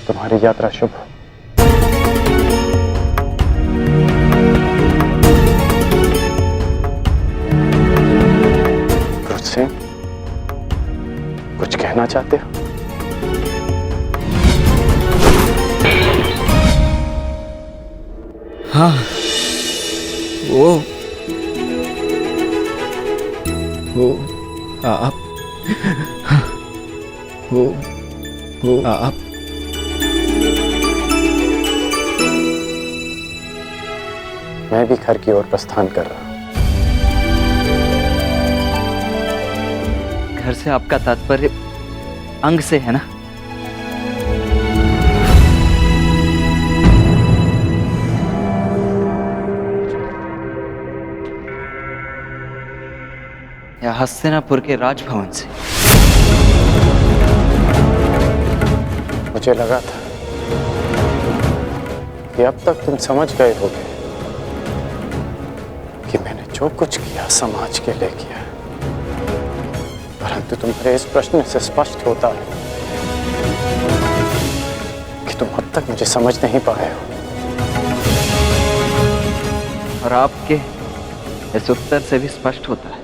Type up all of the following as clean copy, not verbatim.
तुम्हारी यात्रा शुभ हो। क्रुद्ध सिंह, कुछ कहना चाहते हो? हाँ, वो आप वो आप मैं भी घर की ओर प्रस्थान कर रहा हूं। घर से आपका तात्पर्य अंग से है ना? या हस्तिनापुर के राजभवन से? मुझे लगा था कि अब तक तुम समझ गए होगे कि मैंने जो कुछ किया समाज के लिए किया, परंतु तुम्हारे इस प्रश्न से स्पष्ट होता है कि तुम अब तक मुझे समझ नहीं पाए हो। और आपके इस उत्तर से भी स्पष्ट होता है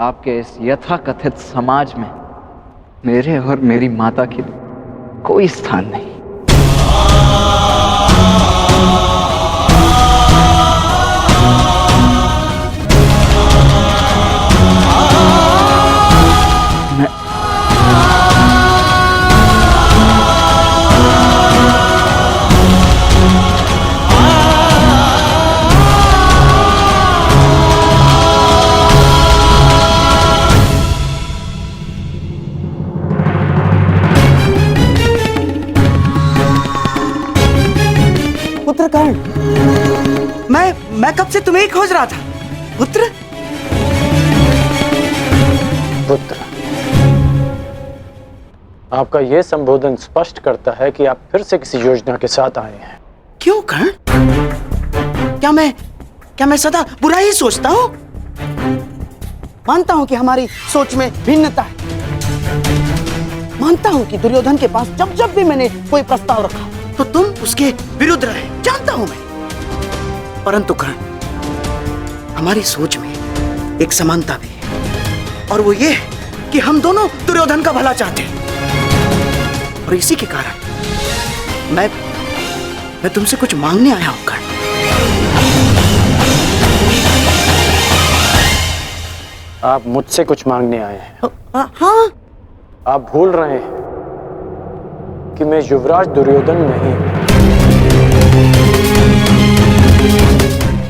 आपके इस यथाकथित समाज में मेरे और मेरी माता की कोई स्थान नहीं। पुत्र कर्ण, मैं कब से तुम्हें ही खोज रहा था। पुत्र पुत्र, आपका यह संबोधन स्पष्ट करता है कि आप फिर से किसी योजना के साथ आए हैं। क्यों कर्ण? क्या मैं सदा बुरा ही सोचता हूँ? मानता हूँ कि हमारी सोच में भिन्नता है। मानता हूँ कि दुर्योधन के पास जब जब भी मैंने कोई प्रस्ताव रखा तो तुम उसके विरुद्ध रहे, जानता हूं मैं। परंतु कर्ण, हमारी सोच में एक समानता भी है, और वो ये कि हम दोनों दुर्योधन का भला चाहते हैं। और इसी के कारण मैं तुमसे कुछ मांगने आया हूं कर्ण। आप मुझसे कुछ मांगने आए हैं? हाँ। आप भूल रहे हैं कि मैं युवराज दुर्योधन नहीं हूं।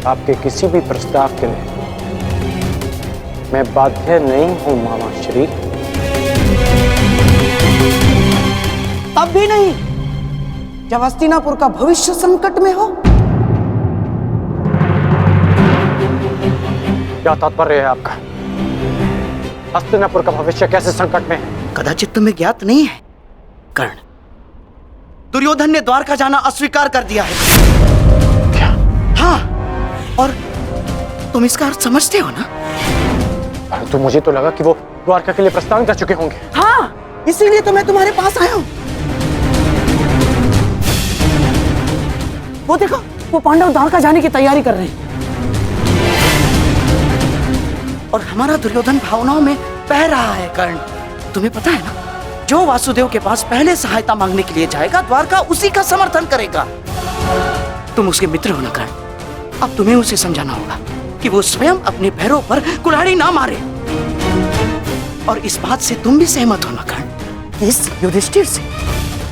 आपके किसी भी प्रस्ताव के लिए मैं बाध्य नहीं हूं मामा श्री। तब भी नहीं जब हस्तिनापुर का भविष्य संकट में हो। क्या तात्पर्य है आपका? हस्तिनापुर का भविष्य कैसे संकट में है? कदाचित तुम्हें ज्ञात नहीं है कर्ण, दुर्योधन ने द्वारका जाना अस्वीकार कर दिया है। क्या? हाँ, और तुम इसका अर्थ समझते हो ना? परंतु मुझे तो लगा कि वो द्वारका के लिए प्रस्थान कर चुके होंगे। हाँ, इसीलिए तो मैं तुम्हारे पास आया हूं। वो देखो, वो पांडव द्वारका जाने की तैयारी कर रहे हैं। और हमारा दुर्योधन भावनाओं में बह रहा है कर्ण। तुम्हें पता है ना, जो वासुदेव के पास पहले सहायता मांगने के लिए जाएगा, द्वारका उसी का समर्थन करेगा। तुम उसके मित्र हो ना कर्ण। अब तुम्हें उसे समझाना होगा कि वो स्वयं अपने पैरों पर कुल्हाड़ी ना मारे। और इस बात से तुम भी सहमत हो ना कर्ण? इस युधिष्ठिर से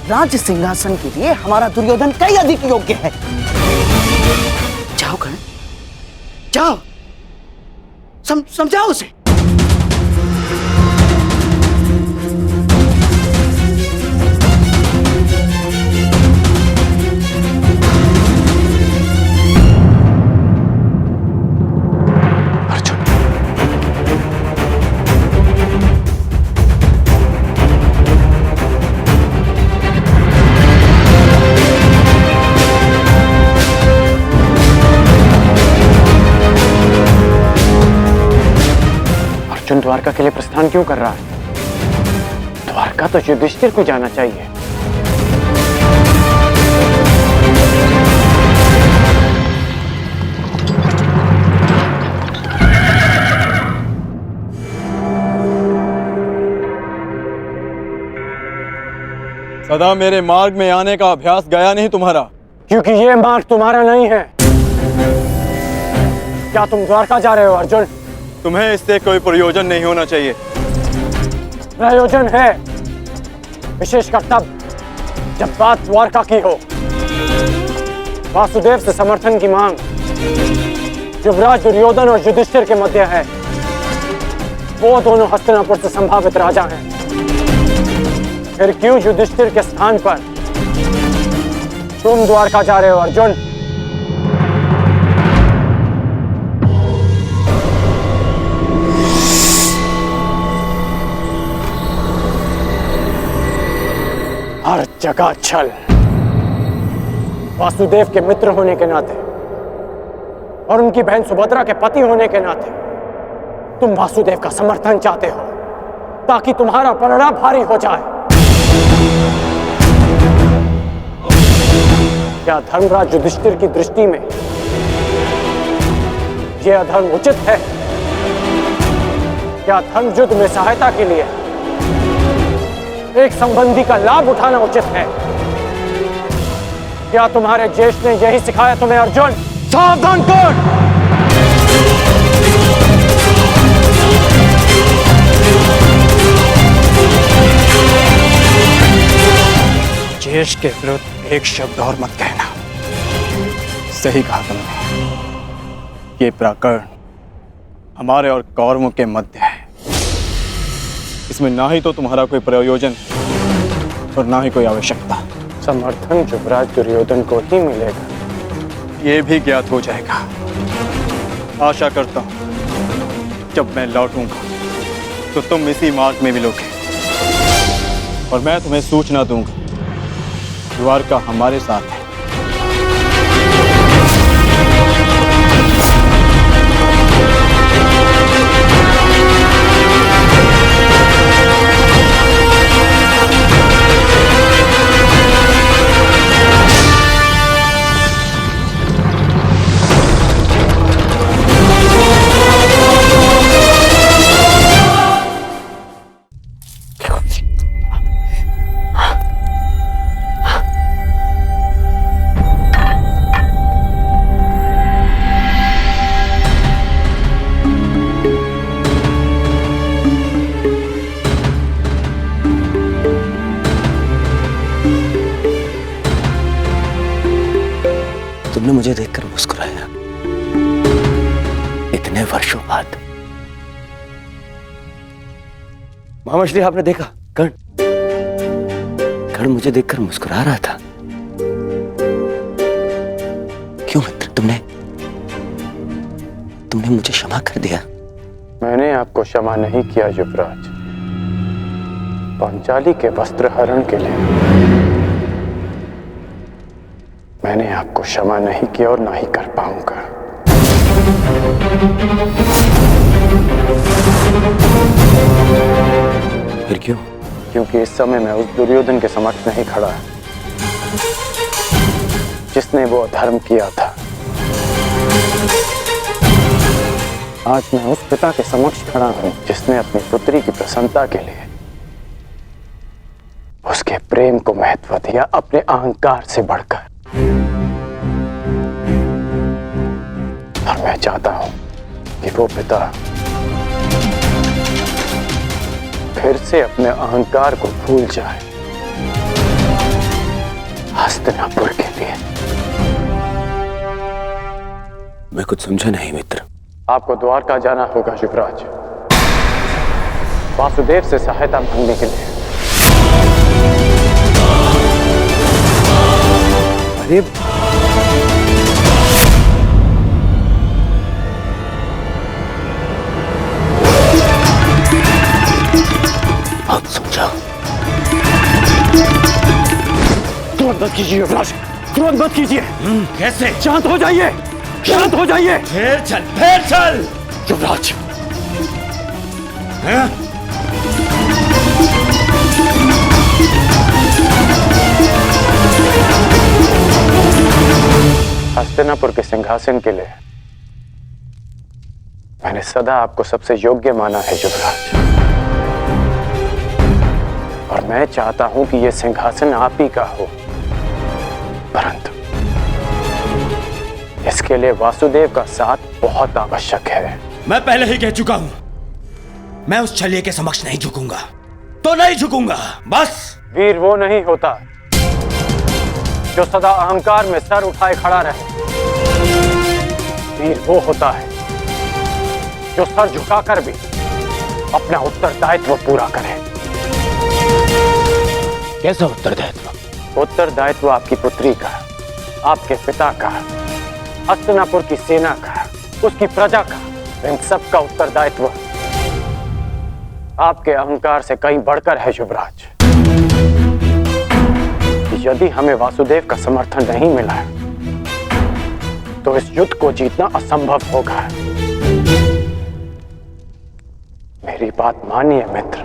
राज्य सिंहासन के लिए हमारा दुर्योधन कई अधिक योग्य है। जाओ कर्ण, जाओ, समझाओ उसे। अर्जुन द्वारका के लिए प्रस्थान क्यों कर रहा है? द्वारका तो युधिष्ठिर को जाना चाहिए। सदा मेरे मार्ग में आने का अभ्यास गया नहीं तुम्हारा। क्योंकि ये मार्ग तुम्हारा नहीं है। क्या तुम द्वारका जा रहे हो अर्जुन? तुम्हें इससे कोई प्रयोजन नहीं होना चाहिए। प्रयोजन है, विशेषकर तब जब बात द्वारका की हो। वासुदेव से समर्थन की मांग युवराज दुर्योधन और युधिष्ठिर के मध्य है। वो दोनों हस्तिनापुर से संभावित राजा हैं। फिर क्यों युधिष्ठिर के स्थान पर तुम द्वारका जा रहे हो अर्जुन? हर जगह छल। वासुदेव के मित्र होने के नाते और उनकी बहन सुभद्रा के पति होने के नाते तुम वासुदेव का समर्थन चाहते हो ताकि तुम्हारा पलड़ा भारी हो जाए। क्या धर्मराज युधिष्ठिर की दृष्टि में यह अधर्म उचित है? क्या धर्म युद्ध में सहायता के लिए एक संबंधी का लाभ उठाना उचित है? क्या तुम्हारे ज्येष्ठ ने यही सिखाया तुम्हें अर्जुन? सावधान कर! ज्येष्ठ के विरुद्ध एक शब्द और मत कहना। सही कहा तुमने। ये प्रकरण हमारे और कौरवों के मध्य है। इसमें ना ही तो तुम्हारा कोई प्रयोजन और ना ही कोई आवश्यकता। समर्थन युवराज दुर्योधन को ही मिलेगा। ये भी ज्ञात हो जाएगा। आशा करता हूं जब मैं लौटूंगा तो तुम इसी मार्ग में मिलोगे और मैं तुम्हें सूचना दूंगा। द्वारका हमारे साथ है। तुमने मुझे देखकर मुस्कुराया इतने वर्षों बाद। महामश्री, आपने देखा कर्ण मुझे देखकर मुस्कुरा रहा था। क्यों मित्र, तुमने मुझे क्षमा कर दिया? मैंने आपको क्षमा नहीं किया युवराज। पांचाली के वस्त्र हरण के लिए मैंने आपको क्षमा नहीं किया और ना ही कर पाऊंगा। फिर क्यों? क्योंकि इस समय मैं उस दुर्योधन के समक्ष नहीं खड़ा जिसने वो अधर्म किया था। आज मैं उस पिता के समक्ष खड़ा हूं जिसने अपनी पुत्री की प्रसन्नता के लिए उसके प्रेम को महत्व दिया अपने अहंकार से बढ़कर। और मैं चाहता हूं कि वो पिता फिर से अपने अहंकार को भूल जाए हस्तिनापुर के लिए। मैं कुछ समझा नहीं मित्र। आपको द्वारका जाना होगा युवराज, वासुदेव से सहायता मांगने के लिए। अरे बहुत समझा। क्रोध मत कीजिए युवराज, क्रोध मत कीजिए। कैसे? शांत हो जाइए, शांत हो जाइए। फिर चल युवराज, हस्तिनापुर के सिंहासन के लिए मैंने सदा आपको सबसे योग्य माना है युवराज। और मैं चाहता हूं कि यह सिंहासन आप ही का हो, परंतु इसके लिए वासुदेव का साथ बहुत आवश्यक है। मैं पहले ही कह चुका हूं, मैं उस छलिए के समक्ष नहीं झुकूंगा तो नहीं झुकूंगा, बस। वीर वो नहीं होता जो सदा अहंकार में सर उठाए खड़ा रहे। वीर वो होता है जो सर झुकाकर भी अपना उत्तरदायित्व पूरा करे। कैसा उत्तरदायित्व? उत्तरदायित्व आपकी पुत्री का, आपके पिता का, हस्तिनापुर की सेना का, उसकी प्रजा का, इन सब का उत्तरदायित्व आपके अहंकार से कहीं बढ़कर है युवराज। यदि हमें वासुदेव का समर्थन नहीं मिला तो इस युद्ध को जीतना असंभव होगा। मेरी बात मानिए मित्र।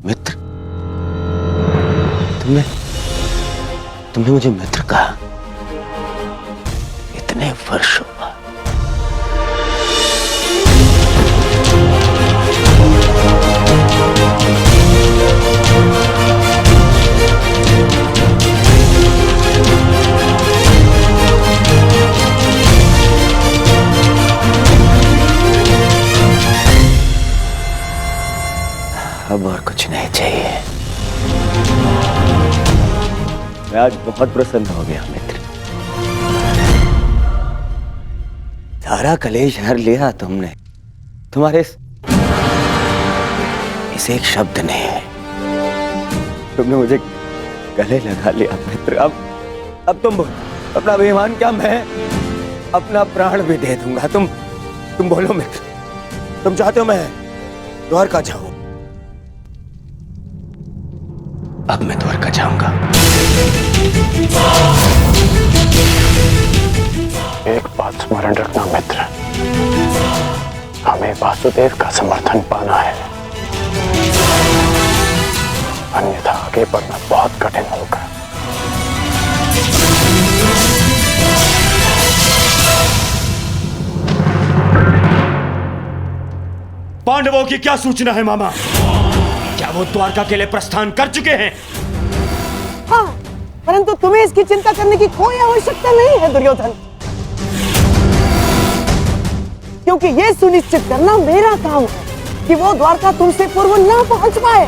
मित्र? तुमने मुझे मित्र कहा इतने वर्षों बाद। अब और कुछ नहीं चाहिए। मैं आज बहुत प्रसन्न हो गया मित्र। सारा कलेश हर लिया तुमने, तुम्हारे इस एक शब्द ने। तुमने मुझे गले लगा लिया मित्र। अब तुम अपना अभिमान क्या, मैं अपना प्राण भी दे दूंगा। तुम बोलो मित्र, तुम चाहते हो मैं द्वारका जाऊं? अब मैं द्वारका जाऊंगा। एक बात स्मरण रखना मित्र, हमें वासुदेव का समर्थन पाना है, अन्यथा आगे बढ़ना बहुत कठिन होगा। पांडवों की क्या सूचना है मामा? क्या वो द्वारका के लिए प्रस्थान कर चुके हैं? हाँ, परंतु तुम्हें इसकी चिंता करने की कोई आवश्यकता नहीं है दुर्योधन, क्योंकि ये सुनिश्चित करना मेरा काम है कि वो द्वारका तुमसे पूर्व ना पहुंच पाए।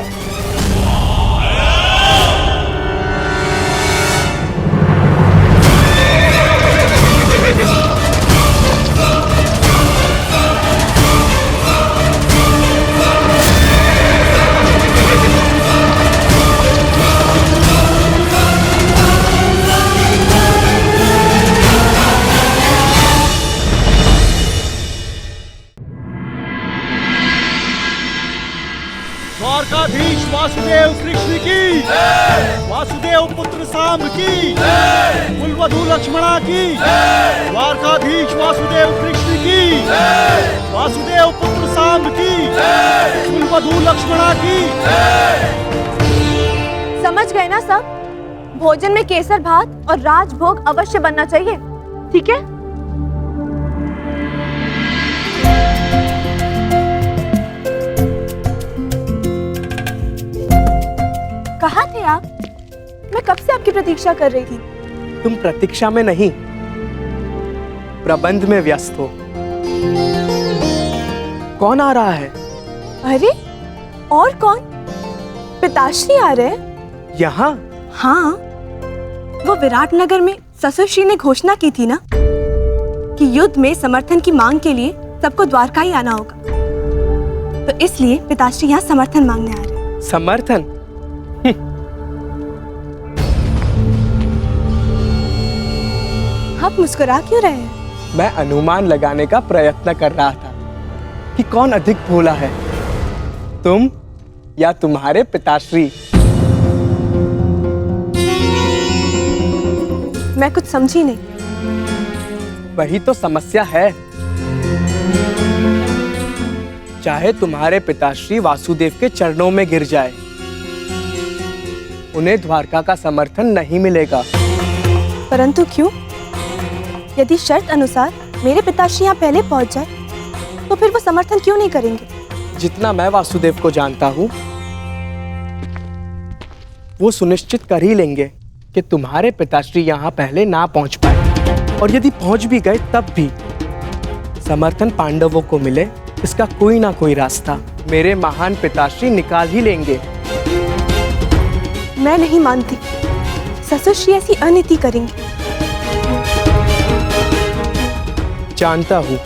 द्वारकाधीश वासुदेव कृष्ण की, वासुदेव पुत्र सांब की, कुलवधू लक्ष्मणा की, द्वारकाधीश वासुदेव कृष्ण की, वासुदेव पुत्र सांब की, कुलवधू लक्ष्मणा की। समझ गए ना सब? भोजन में केसर भात और राजभोग अवश्य बनना चाहिए, ठीक है? कहाँ थे आप? मैं कब से आपकी प्रतीक्षा कर रही थी। तुम प्रतीक्षा में नहीं, प्रबंध में व्यस्त हो। कौन आ रहा है? अरे और कौन? पिताश्री आ रहे हैं। यहाँ? हाँ, वो विराटनगर में ससुरश्री ने घोषणा की थी ना कि युद्ध में समर्थन की मांग के लिए सबको द्वारका ही आना होगा, तो इसलिए पिताश्री यहाँ समर्थन मांगने आ रहे हैं। समर्थन? आप मुस्कुरा क्यों रहे हैं? मैं अनुमान लगाने का प्रयत्न कर रहा था कि कौन अधिक भोला है, तुम या तुम्हारे पिताश्री। मैं कुछ समझी नहीं। वही तो समस्या है। चाहे तुम्हारे पिताश्री वासुदेव के चरणों में गिर जाए, उन्हें द्वारका का समर्थन नहीं मिलेगा। परंतु क्यों? यदि शर्त अनुसार मेरे पिताश्री यहाँ पहले पहुंच जाए तो फिर वो समर्थन क्यों नहीं करेंगे? जितना मैं वासुदेव को जानता हूं, वो सुनिश्चित कर ही लेंगे कि तुम्हारे पिताश्री यहाँ पहले ना पहुंच पाए, और यदि पहुंच भी गए तब भी समर्थन पांडवों को मिले, इसका कोई ना कोई रास्ता मेरे महान पिताश्री निकाल ही लेंगे। मैं नहीं मानती ससुर श्री ऐसी अनीति करेंगे। जानता हूं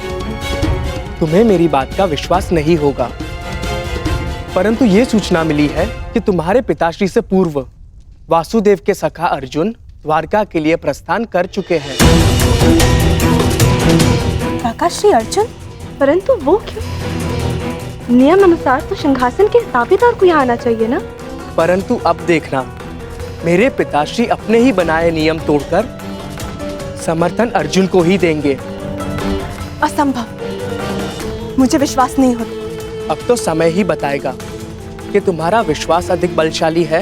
तुम्हें मेरी बात का विश्वास नहीं होगा, परंतु ये सूचना मिली है कि तुम्हारे पिताश्री से पूर्व वासुदेव के सखा अर्जुन द्वारका के लिए प्रस्थान कर चुके हैं। काका श्री अर्जुन? परंतु वो क्यों? नियम अनुसार तो सिंहासन के दावेदार को यहाँ आना चाहिए ना। परंतु अब देखना, मेरे पिताश्री अपने ही बनाए नियम तोड़कर समर्थन अर्जुन को ही देंगे। असंभव, मुझे विश्वास नहीं होता। अब तो समय ही बताएगा कि तुम्हारा विश्वास अधिक बलशाली है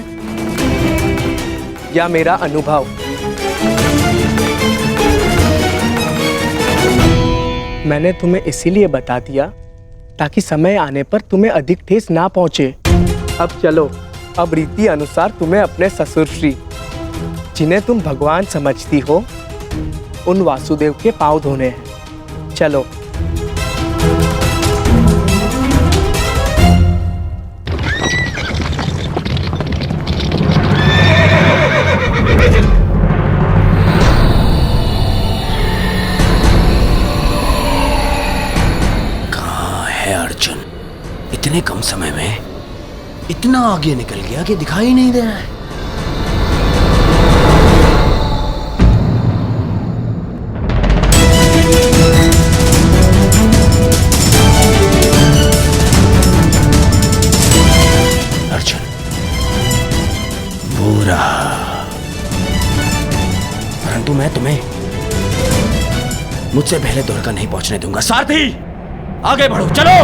या मेरा अनुभव। मैंने तुम्हें इसीलिए बता दिया ताकि समय आने पर तुम्हें अधिक ठेस ना पहुंचे। अब चलो, अब रीति अनुसार तुम्हें अपने ससुर श्री, जिन्हें तुम भगवान समझती हो, उन वासुदेव के पांव धोने हैं। चलो। कहाँ है अर्जुन? इतने कम समय में इतना आगे निकल गया कि दिखाई नहीं दे रहा है। परंतु मैं तुम्हें मुझसे पहले द्वारका नहीं पहुंचने दूंगा। सारथी, आगे बढ़ो, चलो।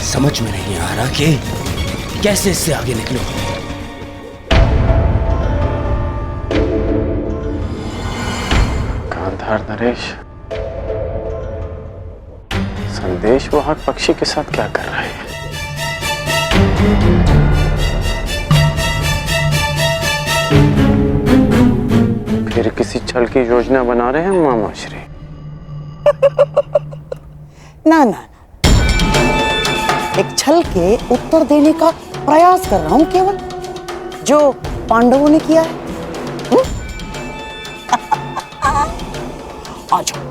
समझ में नहीं आ रहा कि कैसे इससे आगे निकलो। गांधार नरेश, संदेश वो हाथ पक्षी के साथ क्या कर रहा है? फिर किसी छल की योजना बना रहे हैं मामा श्री? ना ना, एक छल के उत्तर देने का प्रयास कर रहा हूं केवल, जो पांडवों ने किया है। आ जाओ।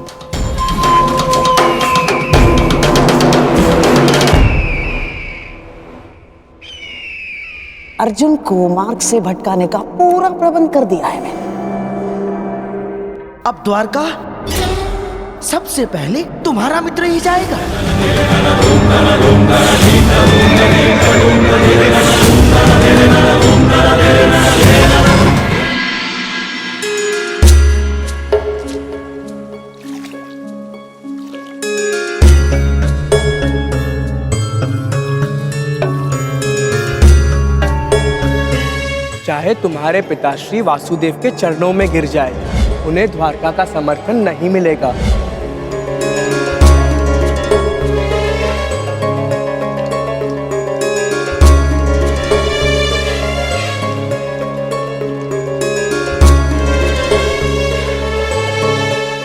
अर्जुन को मार्ग से भटकाने का पूरा प्रबंध कर दिया है मैंने। अब द्वारका सबसे पहले तुम्हारा मित्र ही जाएगा। चाहे तुम्हारे पिताश्री वासुदेव के चरणों में गिर जाए, उन्हें द्वारका का समर्थन नहीं मिलेगा।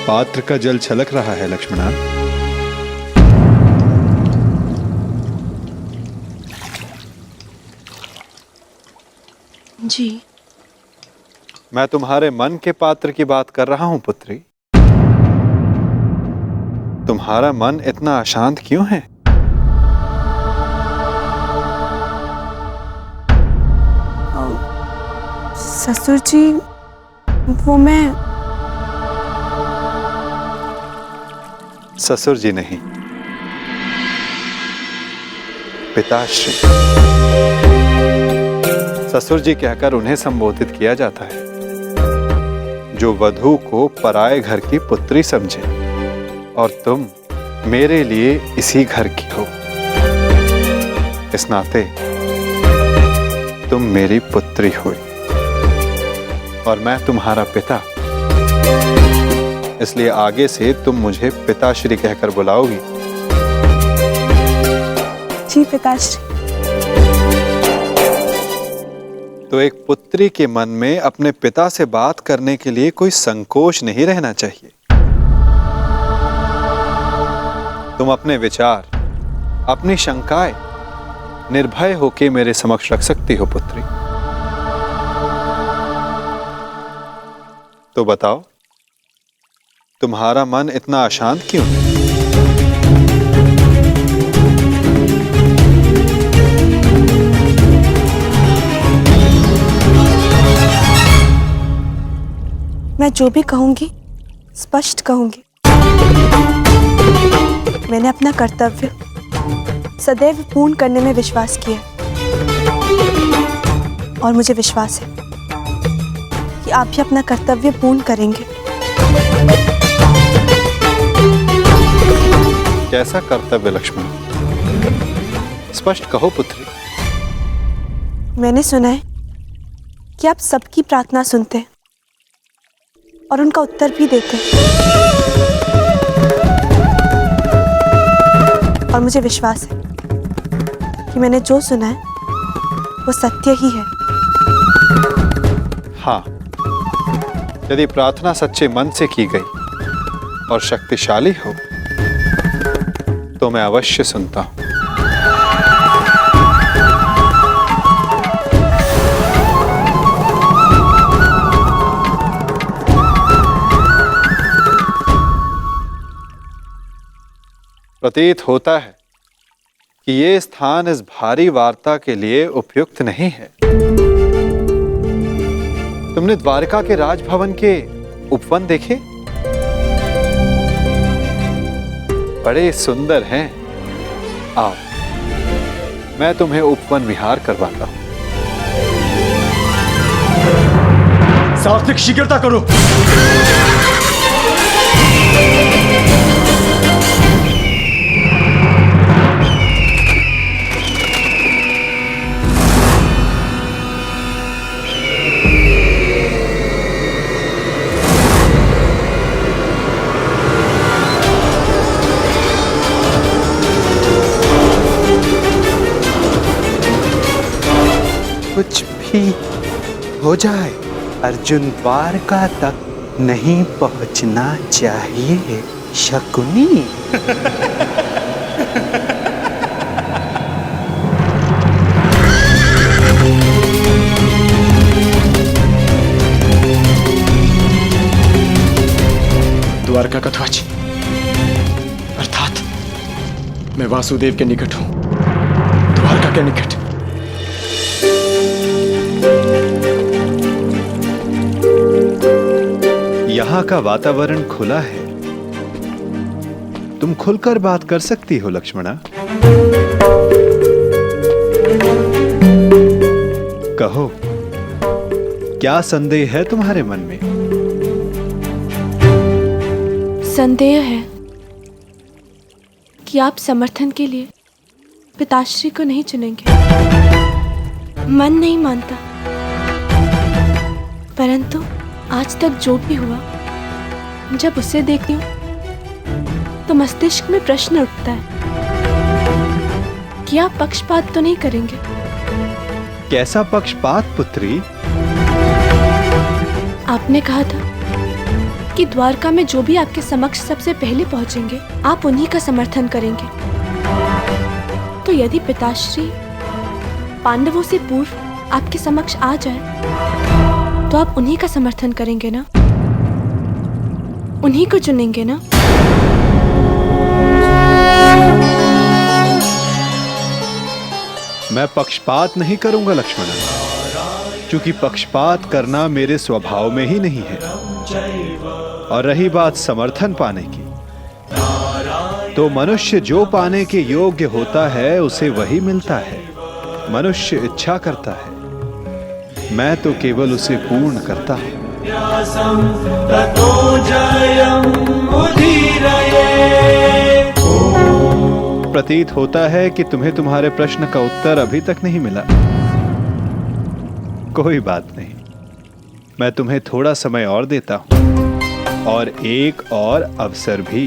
पात्र का जल छलक रहा है लक्ष्मणा। जी, मैं तुम्हारे मन के पात्र की बात कर रहा हूं पुत्री। तुम्हारा मन इतना अशांत क्यों है? ससुर जी, वो मैं ससुर जी नहीं, पिताश्री। ससुर जी कहकर उन्हें संबोधित किया जाता है जो वधू को पराये घर की पुत्री समझे, और तुम मेरे लिए इसी घर की हो। इस नाते तुम मेरी पुत्री हुई और मैं तुम्हारा पिता, इसलिए आगे से तुम मुझे पिताश्री कहकर बुलाओगी। जी पिताश्री। तो एक पुत्री के मन में अपने पिता से बात करने के लिए कोई संकोच नहीं रहना चाहिए। तुम अपने विचार, अपनी शंकाएं निर्भय होकर मेरे समक्ष रख सकती हो पुत्री। तो बताओ, तुम्हारा मन इतना अशांत क्यों है? मैं जो भी कहूंगी स्पष्ट कहूंगी। मैंने अपना कर्तव्य सदैव पूर्ण करने में विश्वास किया और मुझे विश्वास है कि आप भी अपना कर्तव्य पूर्ण करेंगे। कैसा कर्तव्य लक्ष्मण? स्पष्ट कहो पुत्री। मैंने सुना है कि आप सबकी प्रार्थना सुनते हैं और उनका उत्तर भी देते हैं, और मुझे विश्वास है कि मैंने जो सुना है वो सत्य ही है। हाँ, यदि प्रार्थना सच्चे मन से की गई और शक्तिशाली हो तो मैं अवश्य सुनता हूं। प्रतीत होता है कि ये स्थान इस भारी वार्ता के लिए उपयुक्त नहीं है। तुमने द्वारका के राजभवन के उपवन देखे? बड़े सुंदर हैं। आओ, मैं तुम्हें उपवन विहार करवाता हूं। सात्विक शीघ्रता करो। कुछ भी हो जाए, अर्जुन द्वारका तक नहीं पहुंचना चाहिए शकुनी। द्वारका का ध्वज अर्थात मैं वासुदेव के निकट हूं, द्वारका के निकट। यहाँ का वातावरण खुला है, तुम खुलकर बात कर सकती हो लक्ष्मणा। कहो, क्या संदेह है तुम्हारे मन में? संदेह है कि आप समर्थन के लिए पिताश्री को नहीं चुनेंगे। मन नहीं मानता, परंतु आज तक जो भी हुआ, जब उसे देखती हूँ तो मस्तिष्क में प्रश्न उठता है कि आप पक्षपात तो नहीं करेंगे। कैसा पक्षपात पुत्री? आपने कहा था कि द्वारका में जो भी आपके समक्ष सबसे पहले पहुंचेंगे आप उन्हीं का समर्थन करेंगे। तो यदि पिताश्री पांडवों से पूर्व आपके समक्ष आ जाए तो आप उन्हीं का समर्थन करेंगे ना, उन्हीं को चुनेंगे ना? मैं पक्षपात नहीं करूंगा लक्ष्मण, क्योंकि पक्षपात करना मेरे स्वभाव में ही नहीं है। और रही बात समर्थन पाने की, तो मनुष्य जो पाने के योग्य होता है उसे वही मिलता है। मनुष्य इच्छा करता है, मैं तो केवल उसे पूर्ण करता हूं। प्रतीत होता है कि तुम्हें तुम्हारे प्रश्न का उत्तर अभी तक नहीं मिला। कोई बात नहीं, मैं तुम्हें थोड़ा समय और देता हूं, और एक और अवसर भी।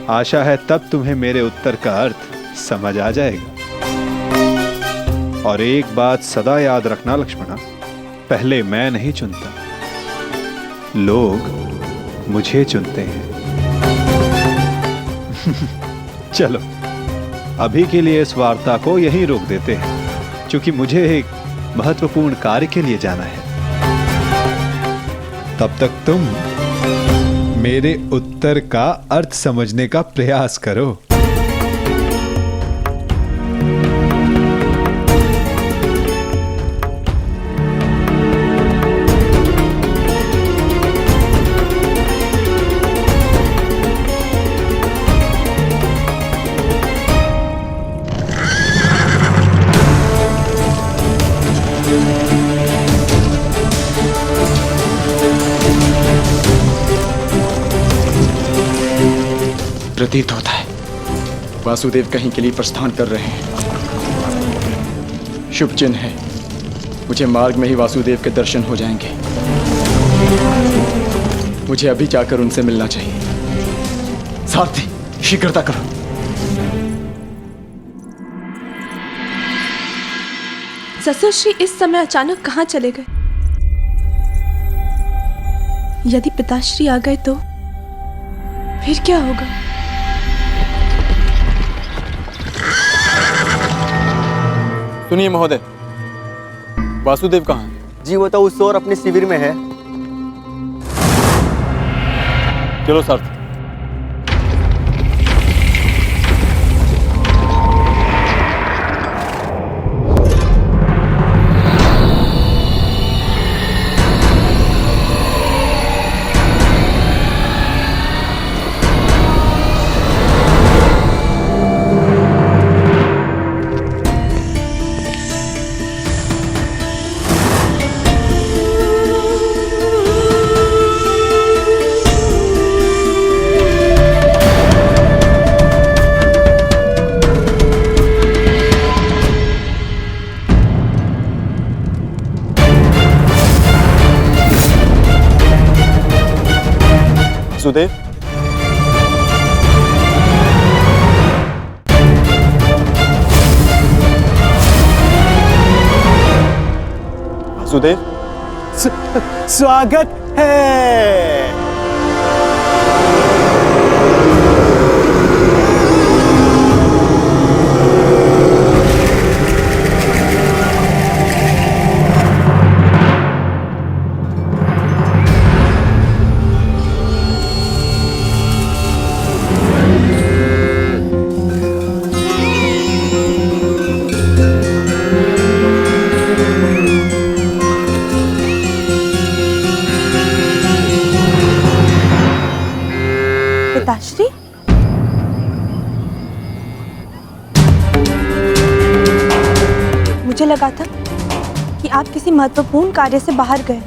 आशा है तब तुम्हें मेरे उत्तर का अर्थ समझ आ जाएगा। और एक बात सदा याद रखना लक्ष्मणा, पहले मैं नहीं चुनता, लोग मुझे चुनते हैं। चलो अभी के लिए इस वार्ता को यहीं रोक देते हैं, क्योंकि मुझे एक महत्वपूर्ण कार्य के लिए जाना है। तब तक तुम मेरे उत्तर का अर्थ समझने का प्रयास करो। प्रतीत होता है वासुदेव कहीं के लिए प्रस्थान कर रहे हैं। शुभ चिन्ह है, मुझे मार्ग में ही वासुदेव के दर्शन हो जाएंगे। मुझे अभी जाकर उनसे मिलना चाहिए। सारथी, शीघ्रता करो। ससुर श्री इस समय अचानक कहाँ चले गए? यदि पिताश्री आ गए तो फिर क्या होगा? सुनिए महोदय, वासुदेव कहाँ है? जी वो तो उस ओर अपने शिविर में है। चलो सारथी। वासुदेव, वासुदेव, स्वागत है। पिताश्री, मुझे लगा था कि आप किसी महत्वपूर्ण कार्य से बाहर गए,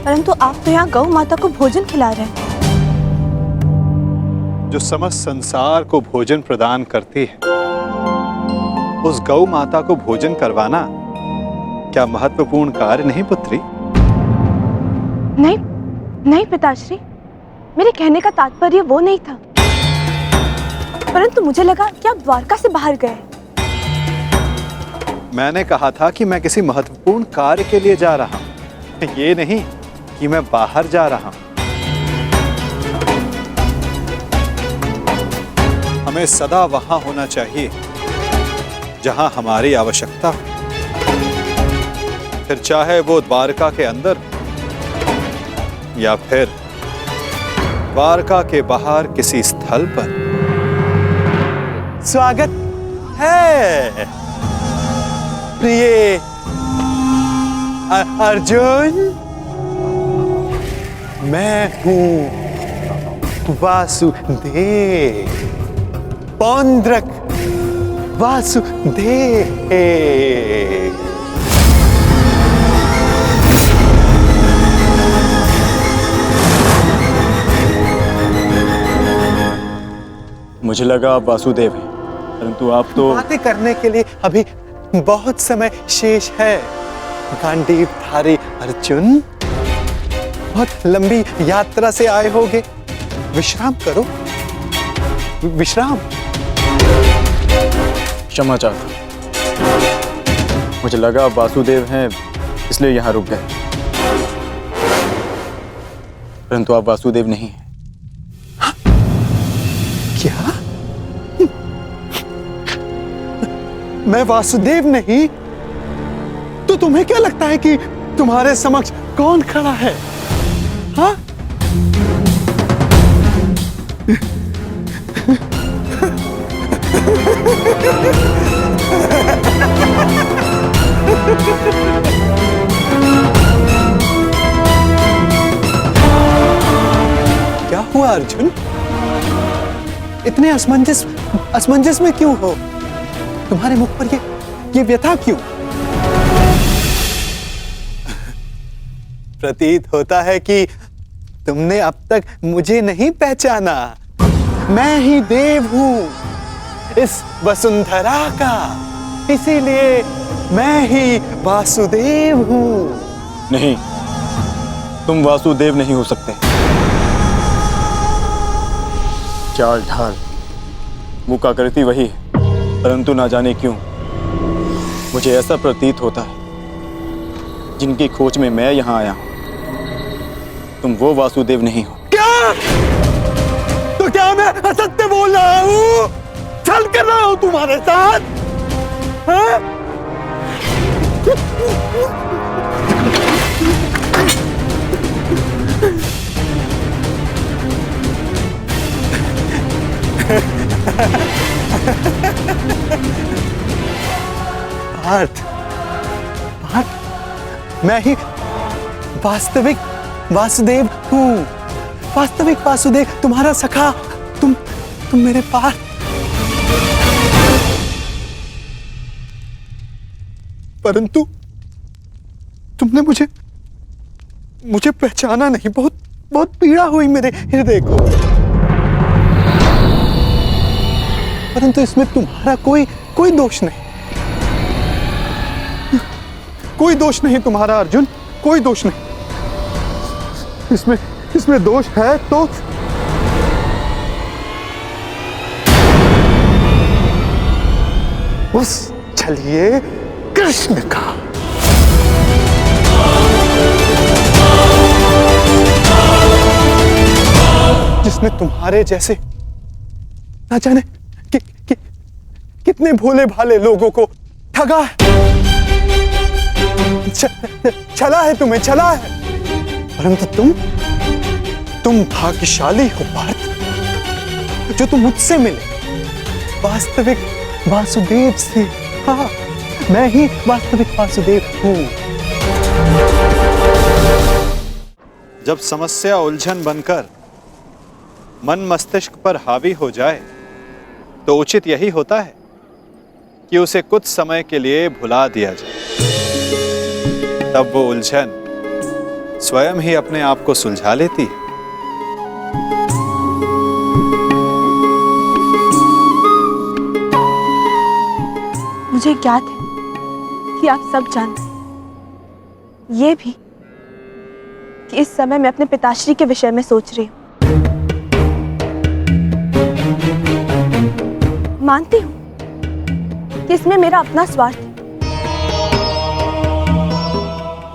परंतु आप तो यहाँ गौ माता को भोजन खिला रहे हैं। जो समस्त संसार को भोजन प्रदान करती है, उस गौ माता को भोजन करवाना क्या महत्वपूर्ण कार्य नहीं पुत्री? नहीं नहीं पिताश्री, मेरे कहने का तात्पर्य वो नहीं था, परंतु मुझे लगा कि आप द्वारका से बाहर गए। मैंने कहा था कि मैं किसी महत्वपूर्ण कार्य के लिए जा रहा हूं, ये नहीं कि मैं बाहर जा रहा हूं। हमें सदा वहां होना चाहिए जहां हमारी आवश्यकता हो, फिर चाहे वो द्वारका के अंदर या फिर द्वारका के बाहर किसी स्थल पर। स्वागत है प्रिय अर्जुन। मैं हूं वासुदेव, पौंड्रक वासुदेव। मुझे लगा आप वासुदेव हैं, परंतु आप तो बातें करने के लिए अभी बहुत समय शेष है। गांडीवधारी अर्जुन, बहुत लंबी यात्रा से आए होगे, विश्राम करो, विश्राम। क्षमा चाहता हूं। मुझे लगा वासुदेव हैं इसलिए यहां रुक गए, परंतु आप वासुदेव नहीं हैं। क्या? मैं वासुदेव नहीं? तो तुम्हें क्या लगता है कि तुम्हारे समक्ष कौन खड़ा है? हाँ? क्या हुआ अर्जुन? इतने असमंजस में क्यों हो? तुम्हारे मुख पर ये व्यथा क्यों? प्रतीत होता है कि तुमने अब तक मुझे नहीं पहचाना। मैं ही देव हूं इस वसुंधरा का, इसीलिए मैं ही वासुदेव हूं। नहीं, तुम वासुदेव नहीं हो सकते। चाल ढाल मुका करती वही है, परंतु ना जाने क्यों मुझे ऐसा प्रतीत होता है जिनकी खोज में मैं यहां आया हूं, तुम वो वासुदेव नहीं हो। क्या? तो क्या मैं असत्य बोल रहा हूं? छल कर रहा हूं तुम्हारे साथ? हाँ? पार्थ, मैं ही वास्तविक वासुदेव हूं, वास्तविक वासुदेव, तुम्हारा सखा, तुम मेरे पास। परंतु तुमने मुझे पहचाना नहीं। बहुत पीड़ा हुई मेरे हृदय को। परंतु इसमें तुम्हारा कोई दोष नहीं, कोई दोष नहीं तुम्हारा अर्जुन, कोई दोष नहीं। इसमें दोष है तो उस छलिए कृष्ण का। जिसने तुम्हारे जैसे ना जाने कितने भोले भाले लोगों को ठगा है, छला है, तुम्हें छला है। परंतु तुम भाग्यशाली हो पार्थ, जो तुम मुझसे मिले, वास्तविक वासुदेव से। हाँ, मैं ही वास्तविक वासुदेव हूं। जब समस्या उलझन बनकर मन मस्तिष्क पर हावी हो जाए तो उचित यही होता है कि उसे कुछ समय के लिए भुला दिया जाए। तब वो उलझन स्वयं ही अपने आप को सुलझा लेती है। मुझे ज्ञात है कि आप सब जानते हैं, ये भी कि इस समय मैं अपने पिताश्री के विषय में सोच रही हूँ। मानती हूँ कि इसमें मेरा अपना स्वार्थ है,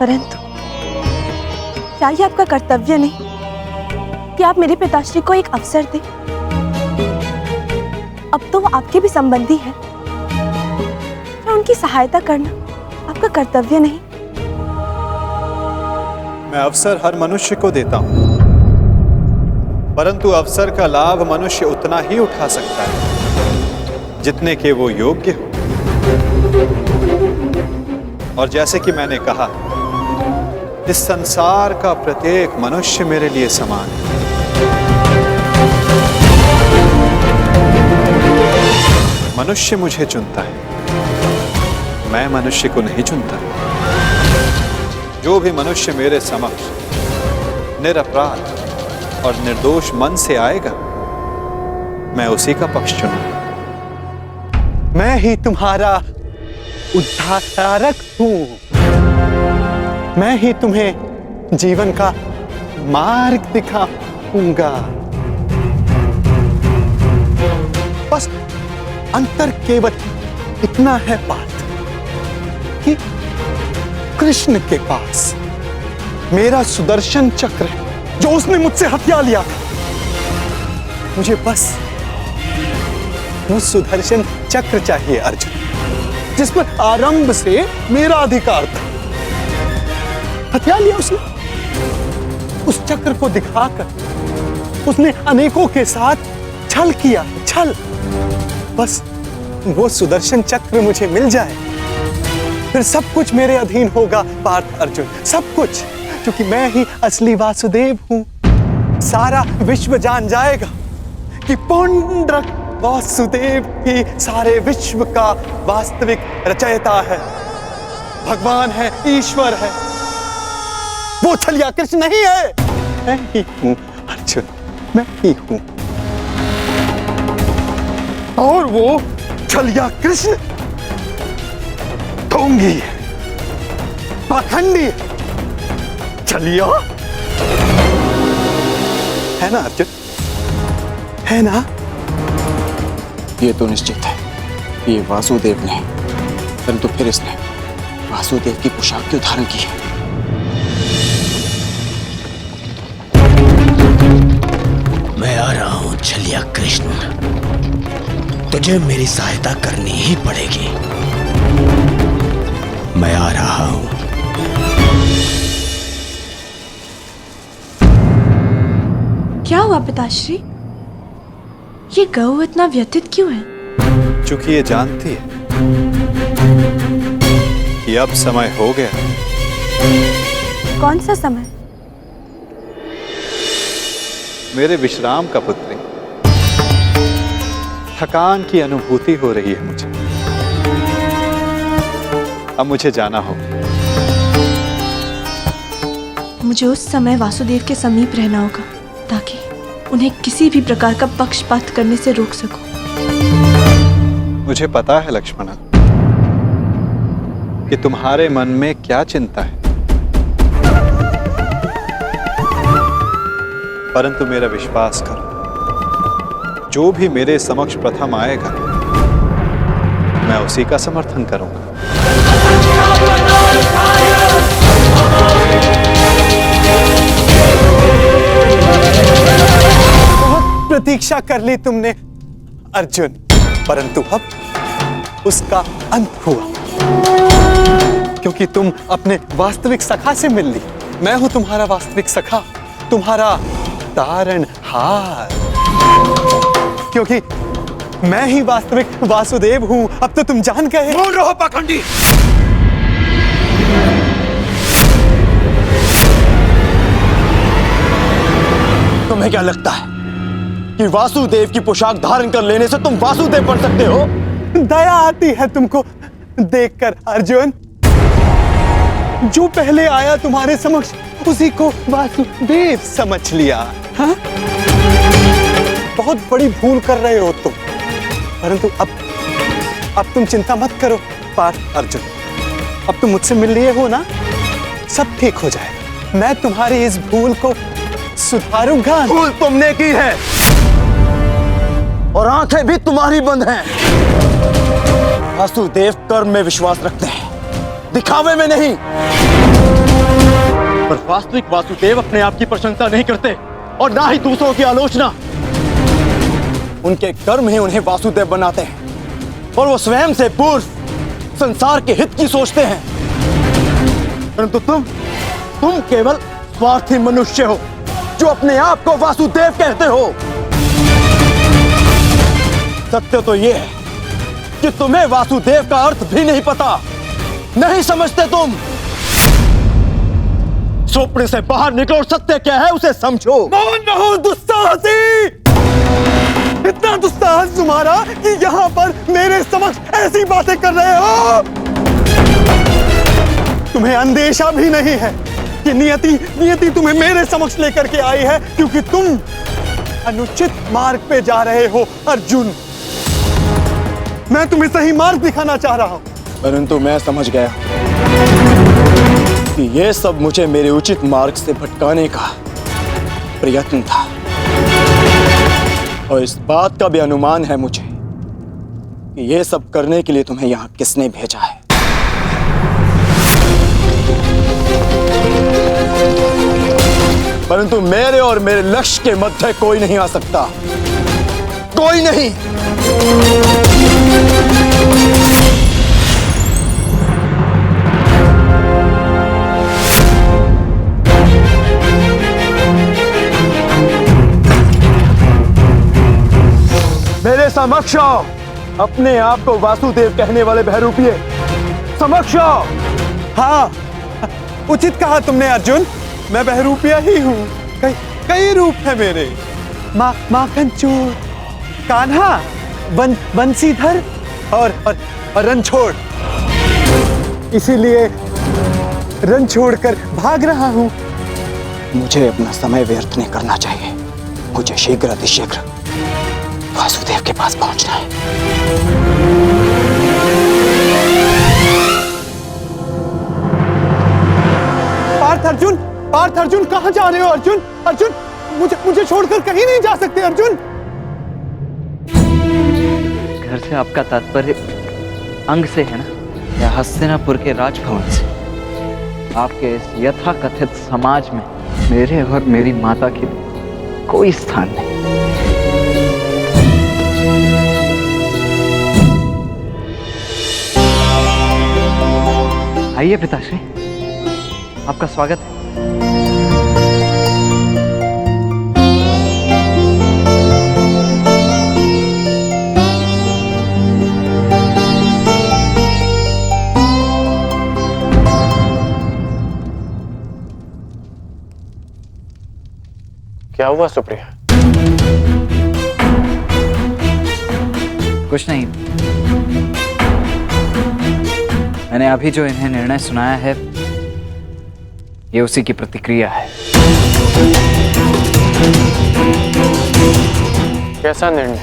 परंतु क्या ये आपका कर्तव्य नहीं कि आप मेरे पिताश्री को एक अवसर दें? अब तो वो आपके भी संबंधी है, क्या उनकी सहायता करना आपका कर्तव्य नहीं? मैं अवसर हर मनुष्य को देता हूं, परंतु अवसर का लाभ मनुष्य उतना ही उठा सकता है जितने के वो योग्य हो। और जैसे कि मैंने कहा, इस संसार का प्रत्येक मनुष्य मेरे लिए समान है। मनुष्य मुझे चुनता है, मैं मनुष्य को नहीं चुनता। जो भी मनुष्य मेरे समक्ष निरपराध और निर्दोष मन से आएगा, मैं उसी का पक्ष चुनूंगा। मैं ही तुम्हारा उद्धारक हूं। मैं ही तुम्हें जीवन का मार्ग दिखाऊंगा। बस अंतर केवल इतना है बात कि कृष्ण के पास मेरा सुदर्शन चक्र है जो उसने मुझसे हथिया लिया था। मुझे बस वो सुदर्शन चक्र चाहिए अर्जुन, जिस पर आरंभ से मेरा अधिकार था। हथिया लिया उसने। उस चक्र को दिखाकर उसने अनेकों के साथ छल किया, छल। बस वो सुदर्शन चक्र मुझे मिल जाए, फिर सब कुछ मेरे अधीन होगा पार्थ अर्जुन, सब कुछ, क्योंकि मैं ही असली वासुदेव हूं। सारा विश्व जान जाएगा कि पुंडरक वासुदेव ही सारे विश्व का वास्तविक रचयिता है, भगवान है, ईश्वर है। वो छलिया कृष्ण नहीं है, मैं ही हूं अर्जुन, मैं ही हूं। और वो छलिया कृष्ण ढोंगी है, पाखंडी है, छलिया है ना अर्जुन, है ना? ये तो निश्चित है, ये वासुदेव ने, परंतु फिर इसने वासुदेव की पोशाक क्यों धारण की है? मैं आ रहा हूं छलिया कृष्ण, तुझे मेरी सहायता करनी ही पड़ेगी। मैं आ रहा हूं। क्या हुआ पिताश्री? ये गऊ इतना व्यथित क्यों है? चूंकि ये जानती है कि अब समय हो गया। कौन सा समय? मेरे विश्राम का पुत्री, थकान की अनुभूति हो रही है मुझे। अब मुझे जाना होगा। मुझे उस समय वासुदेव के समीप रहना होगा ताकि उन्हें किसी भी प्रकार का पक्षपात करने से रोक सकूं। मुझे पता है लक्ष्मणा कि तुम्हारे मन में क्या चिंता है, परंतु मेरा विश्वास करो, जो भी मेरे समक्ष प्रथम आएगा मैं उसी का समर्थन करूंगा। बहुत प्रतीक्षा कर ली तुमने अर्जुन, परंतु अब उसका अंत हुआ, क्योंकि तुम अपने वास्तविक सखा से मिल ली। मैं हूं तुम्हारा वास्तविक सखा, तुम्हारा तारणहार, क्योंकि मैं ही वास्तविक वासुदेव हूं। अब तो तुम जान गए। बोल रहो पाखंडी। तुम्हें क्या लगता है कि वासुदेव की पोशाक धारण कर लेने से तुम वासुदेव बन सकते हो? दया आती है तुमको देखकर अर्जुन। जो पहले आया तुम्हारे समक्ष उसी को वासुदेव समझ लिया। हाँ? बहुत बड़ी भूल कर रहे हो तुम, परंतु अब तुम चिंता मत करो पार्थ अर्जुन। अब तुम मुझसे मिल लिए हो ना, सब ठीक हो जाएगा। मैं तुम्हारी इस भूल को सुधारूंगा। भूल तुमने की है और आंखें भी तुम्हारी बंद हैं। वासुदेव कर्म में विश्वास रखते हैं, दिखावे में नहीं। पर वास्तविक वासुदेव अपने आप की प्रशंसा नहीं करते और ना ही दूसरों की आलोचना। उनके कर्म ही उन्हें वासुदेव बनाते हैं और वो स्वयं से पूर्व संसार के हित की सोचते हैं। परंतु तुम केवल स्वार्थी मनुष्य हो जो अपने आप को वासुदेव कहते हो। सत्य तो ये है कि तुम्हें वासुदेव का अर्थ भी नहीं पता, नहीं समझते तुम। स्वप्न से बाहर निकलो और सत्य क्या है उसे समझो। मौन रहो दुस्साहसी! इतना दुस्साहस तुम्हारा कि यहाँ पर मेरे समक्ष ऐसी बातें कर रहे हो। तुम्हें अंदेशा भी नहीं है कि नियति तुम्हें मेरे समक्ष लेकर के आई है, क्योंकि तुम अनुचित मार्ग पे जा रहे हो अर्जुन। मैं तुम्हें सही मार्ग दिखाना चाह रहा हूं। परंतु मैं समझ गया कि यह सब मुझे मेरे उचित मार्ग से भटकाने का प्रयत्न था। और इस बात का भी अनुमान है मुझे कि यह सब करने के लिए तुम्हें यहां किसने भेजा है। परंतु मेरे और मेरे लक्ष्य के मध्य कोई नहीं आ सकता, कोई नहीं। मेरे समक्ष आओ, अपने आप को वासुदेव कहने वाले बहरूपिये, समक्ष आओ। हाँ, उचित कहा तुमने अर्जुन, मैं बहरूपिया ही हूँ। कई रूप है मेरे। माखन चोर, कान्हा, बंसीधर और रणछोड़। इसीलिए रन छोड़कर भाग रहा हूँ। मुझे अपना समय व्यर्थ नहीं करना चाहिए। मुझे शीघ्र अतिशीघ्र वासुदेव के पास पहुंचना है। पार्थ अर्जुन कहाँ जा रहे हो? अर्जुन मुझे छोड़कर कहीं नहीं जा सकते अर्जुन। घर से आपका तात्पर्य अंग से है ना, या हस्तिनापुर के राजभवन से? आपके इस यथाकथित समाज में मेरे और मेरी माता के लिए कोई स्थान नहीं। आइए पिताश्री, आपका स्वागत है। क्या हुआ सुप्रिया? कुछ नहीं, मैंने अभी जो इन्हें निर्णय सुनाया है ये उसी की प्रतिक्रिया है। कैसा निर्णय?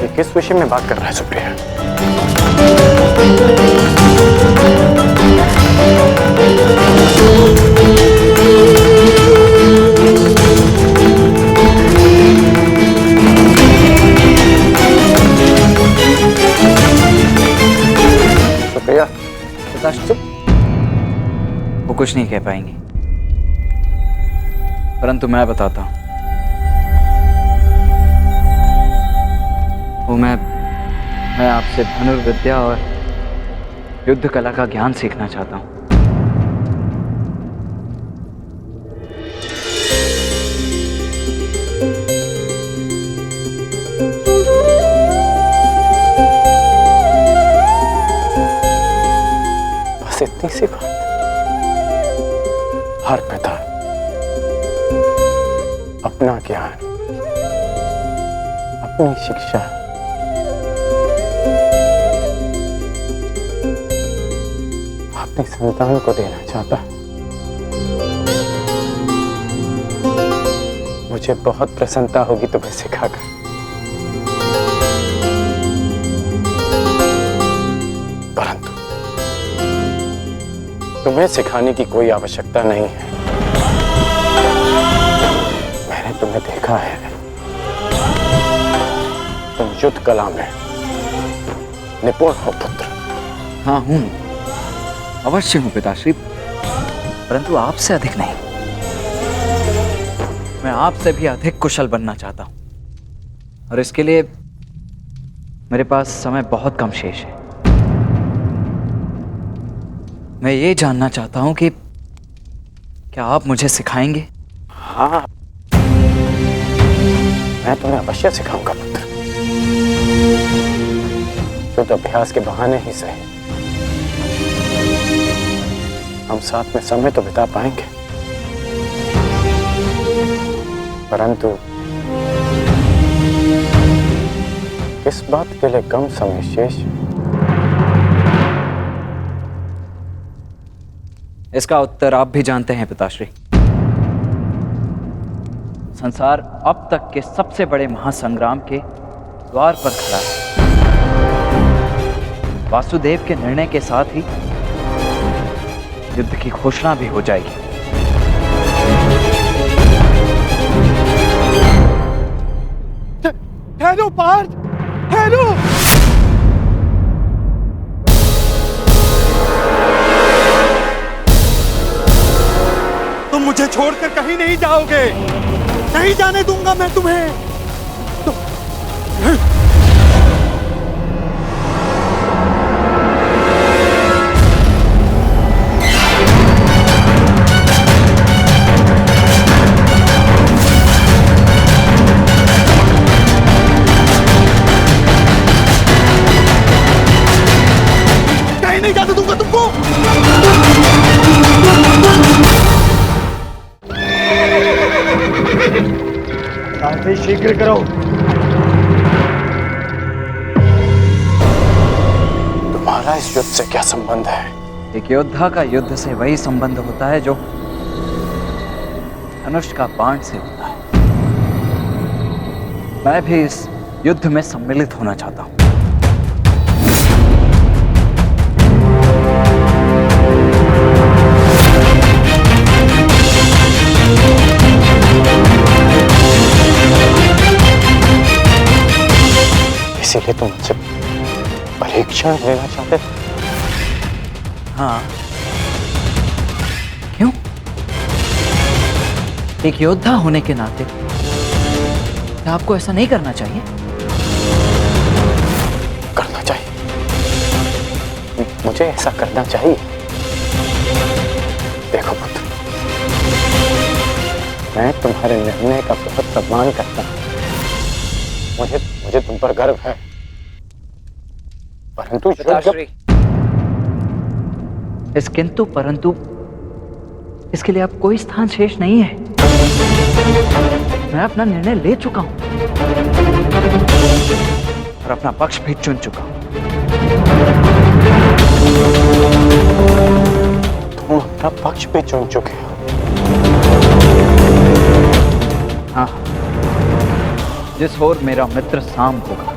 ये किस विषय में बात कर रहा है सुप्रिया? सुप्रिया, पिताश्री, वो कुछ नहीं कह पाएंगी, परंतु मैं बताता हूं। वो मैं आपसे धनुर्विद्या और युद्ध कला का ज्ञान सीखना चाहता हूं। बस इतनी सी बात। हर पिता अपना ज्ञान, अपनी शिक्षा अपनी संतान को देना चाहता। मुझे बहुत प्रसन्नता होगी तुम्हें सिखाकर। परंतु तुम्हें सिखाने की कोई आवश्यकता नहीं है। मैंने तुम्हें देखा है, तुम युद्ध कला में निपुण हो पुत्र। हाँ हूं, अवश्य हूं पिताश्री, परंतु आपसे अधिक नहीं। मैं आपसे भी अधिक कुशल बनना चाहता हूं और इसके लिए मेरे पास समय बहुत कम शेष है। मैं ये जानना चाहता हूं कि क्या आप मुझे सिखाएंगे? हाँ, मैं तुम्हें अवश्य सिखाऊंगा पुत्र। युद्ध अभ्यास के बहाने ही सही, हम साथ में समय तो बिता पाएंगे, परंतु इस बात के लिए कम समय शेष। इसका उत्तर आप भी जानते हैं पिताश्री। संसार अब तक के सबसे बड़े महासंग्राम के द्वार पर खड़ा है। वासुदेव के निर्णय के साथ ही युद्ध की घोषणा भी हो जाएगी। ठहरो पार्थ, ठहरो। तुम मुझे छोड़कर कहीं नहीं जाओगे, नहीं जाने दूंगा मैं तुम्हें। कहीं नहीं जाने दूंगा तुमको। शीघ्र करो। तुम्हारा इस युद्ध से क्या संबंध है? एक योद्धा का युद्ध से वही संबंध होता है जो धनुष का बाण से होता है। मैं भी इस युद्ध में सम्मिलित होना चाहता हूं। इसीलिए तुम मुझसे परीक्षण लेना चाहते थे? हाँ, क्यों? एक योद्धा होने के नाते क्या आपको ऐसा नहीं करना चाहिए? करना चाहिए, मुझे ऐसा करना चाहिए। देखो पुत्र, मैं तुम्हारे निर्णय का बहुत सम्मान करता हूं। मुझे तुम पर गर्व है, परंतु पिताश्री, इस किंतु परंतु इसके लिए अब कोई स्थान शेष नहीं है। मैं अपना निर्णय ले चुका हूं और अपना पक्ष भी चुन चुका हूं। तुम अपना पक्ष भी चुन चुके हो? हाँ, जिस ओर मेरा मित्र साम होगा।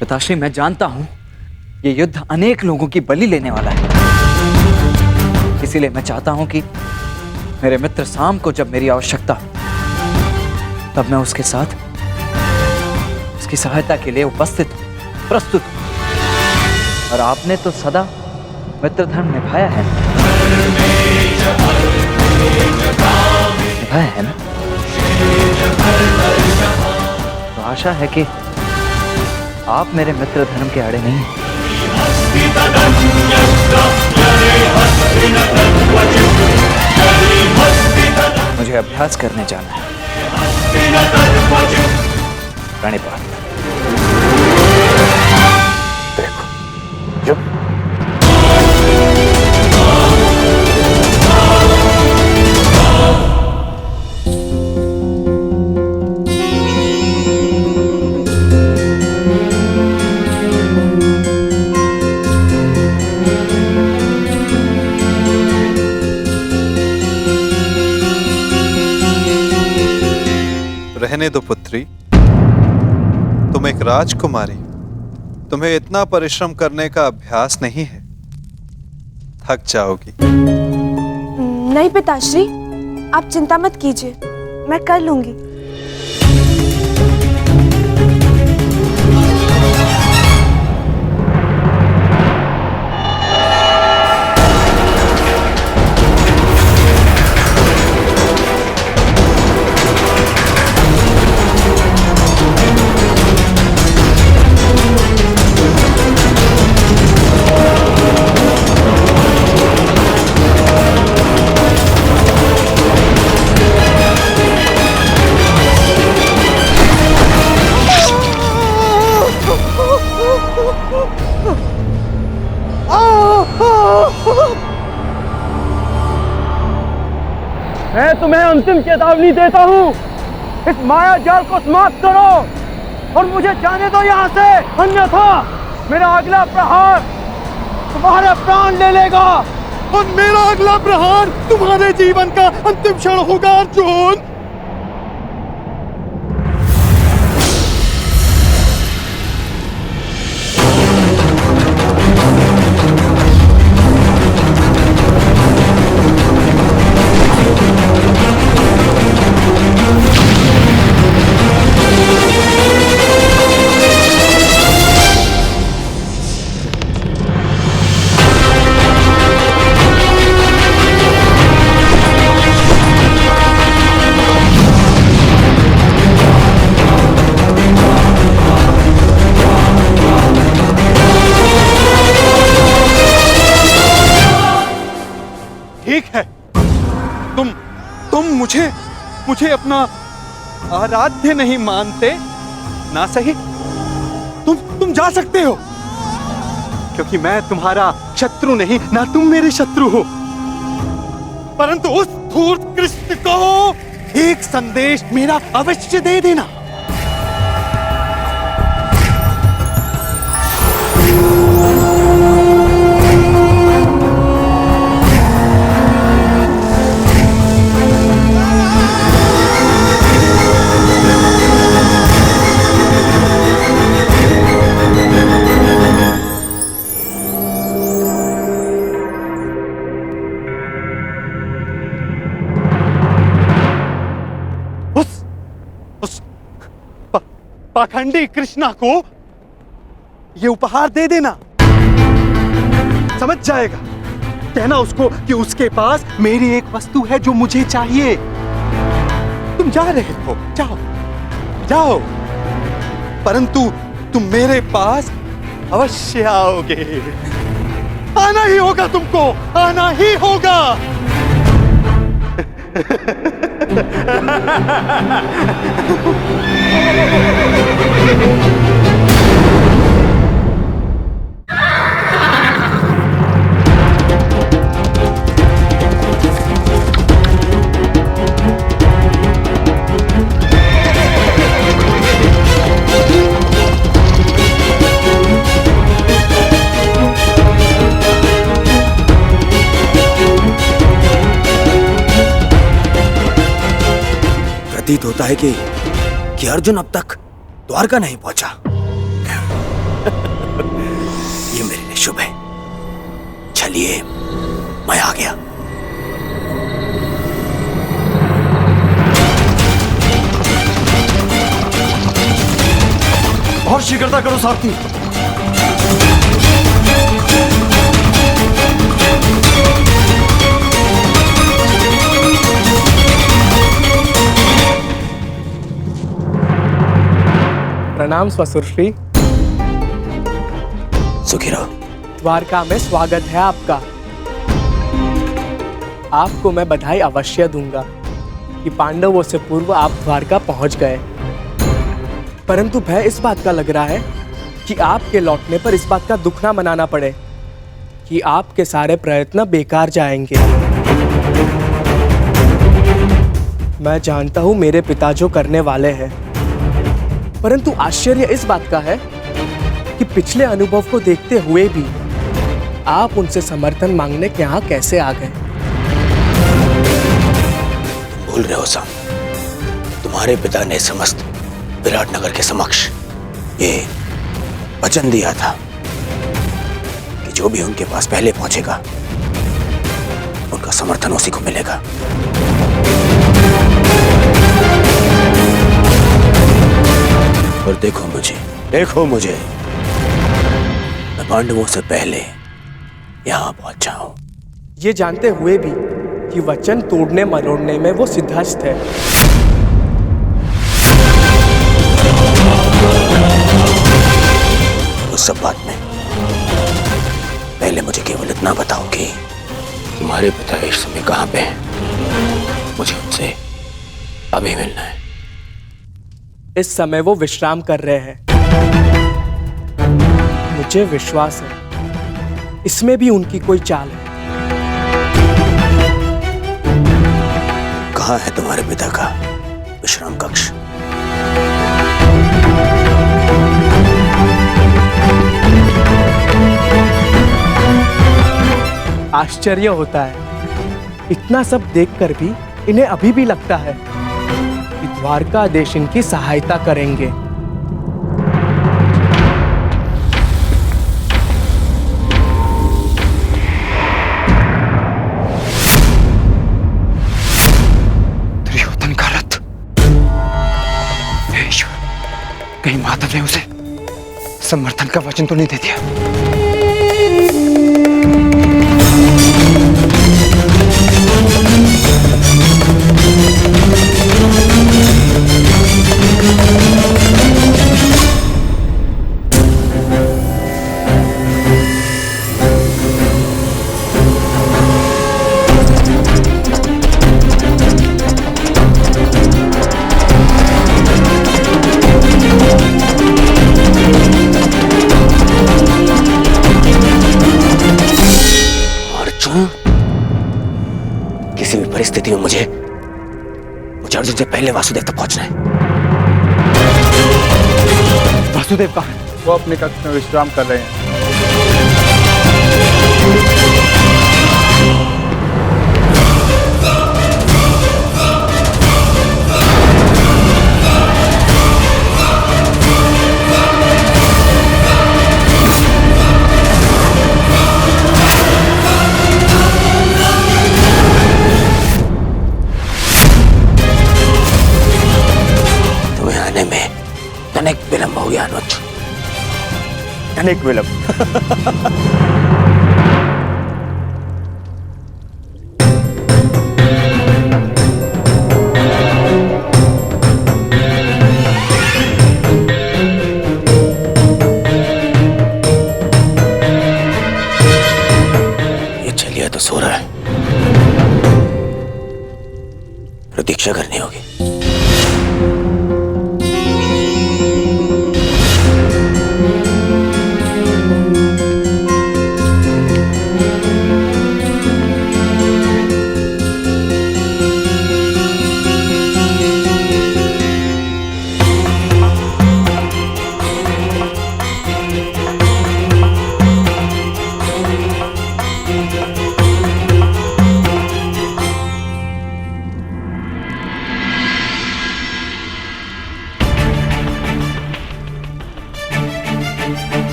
पिताश्री, मैं जानता हूं ये युद्ध अनेक लोगों की बलि लेने वाला है, इसीलिए मैं चाहता हूं कि मेरे मित्र साम को जब मेरी आवश्यकता तब मैं उसके साथ उसकी सहायता के लिए उपस्थित प्रस्तुत हूं। और आपने तो सदा मित्र धर्म निभाया है, निभाया है ना? तो आशा है कि आप मेरे मित्र धर्म के आड़े नहीं हैं। मुझे अभ्यास करने जाना है। प्रणिपात। देखो, जो रहने दो पुत्री, तुम एक राजकुमारी, तुम्हें इतना परिश्रम करने का अभ्यास नहीं है, थक जाओगी। नहीं पिताश्री, आप चिंता मत कीजिए, मैं कर लूंगी। मैं तुम्हें अंतिम चेतावनी देता हूँ, इस माया जाल को समाप्त करो और मुझे जाने दो यहाँ से, अन्यथा मेरा अगला प्रहार तुम्हारे प्राण ले लेगा। और मेरा अगला प्रहार तुम्हारे जीवन का अंतिम क्षण होगा अर्जुन। ठीक है, तुम मुझे अपना आराध्य नहीं मानते ना, सही। तुम जा सकते हो, क्योंकि मैं तुम्हारा शत्रु नहीं, ना तुम मेरे शत्रु हो। परंतु उस धूर्त कृष्ण को एक संदेश मेरा अवश्य दे देना। पाखंडी कृष्णा को ये उपहार दे देना, समझ जाएगा। कहना उसको कि उसके पास मेरी एक वस्तु है जो मुझे चाहिए। तुम जा रहे हो, जाओ जाओ, परंतु तुम मेरे पास अवश्य आओगे। आना ही होगा, तुमको आना ही होगा। प्रतीत होता है कि अर्जुन अब तक द्वारका नहीं पहुंचा। ये मेरे लिए शुभ है। चलिए, मैं आ गया। और शीघ्रता करो सारथी। प्रणाम ससुरश्री। सुखी रहो। द्वारका में स्वागत है आपका। आपको मैं बधाई अवश्य दूंगा कि पांडवों से पूर्व आप द्वारका पहुंच गए, परंतु भय इस बात का लग रहा है कि आपके लौटने पर इस बात का दुख ना मनाना पड़े कि आपके सारे प्रयत्न बेकार जाएंगे। मैं जानता हूं मेरे पिता जो करने वाले हैं, परंतु आश्चर्य इस बात का है कि पिछले अनुभव को देखते हुए भी आप उनसे समर्थन मांगने के यहाँ कैसे आ गए। भूल रहे हो साम, तुम्हारे पिता ने समस्त विराट नगर के समक्ष ये वचन दिया था कि जो भी उनके पास पहले पहुंचेगा उनका समर्थन उसी को मिलेगा। और देखो मुझे, मैं पांडवों से पहले यहाँ पहुंचा हूं। ये जानते हुए भी कि वचन तोड़ने मरोड़ने में वो सिद्धहस्त है। उस सब बात में पहले मुझे केवल इतना बताओ कि तुम्हारे पिता इस समय कहाँ पे हैं? मुझे उनसे अभी मिलना है। इस समय वो विश्राम कर रहे हैं। मुझे विश्वास है इसमें भी उनकी कोई चाल है। कहाँ है तुम्हारे पिता का विश्राम कक्ष? आश्चर्य होता है, इतना सब देखकर भी इन्हें अभी भी लगता है कि द्वारकाधीश इनकी सहायता करेंगे। दुर्योधन का रथ! हे ईश्वर, कहीं माधव ने उसे समर्थन का वचन तो नहीं दे दिया? किसी भी परिस्थिति में मुझे अर्जुन से पहले वासुदेव तक पहुंचना है। वासुदेव कहाँ है? वो अपने कक्ष में विश्राम कर रहे हैं। अनेक विलंब हो गया अनुज, अनेक विलंब। ये चलिए तो सो रहा है, प्रतीक्षा करनी होगी।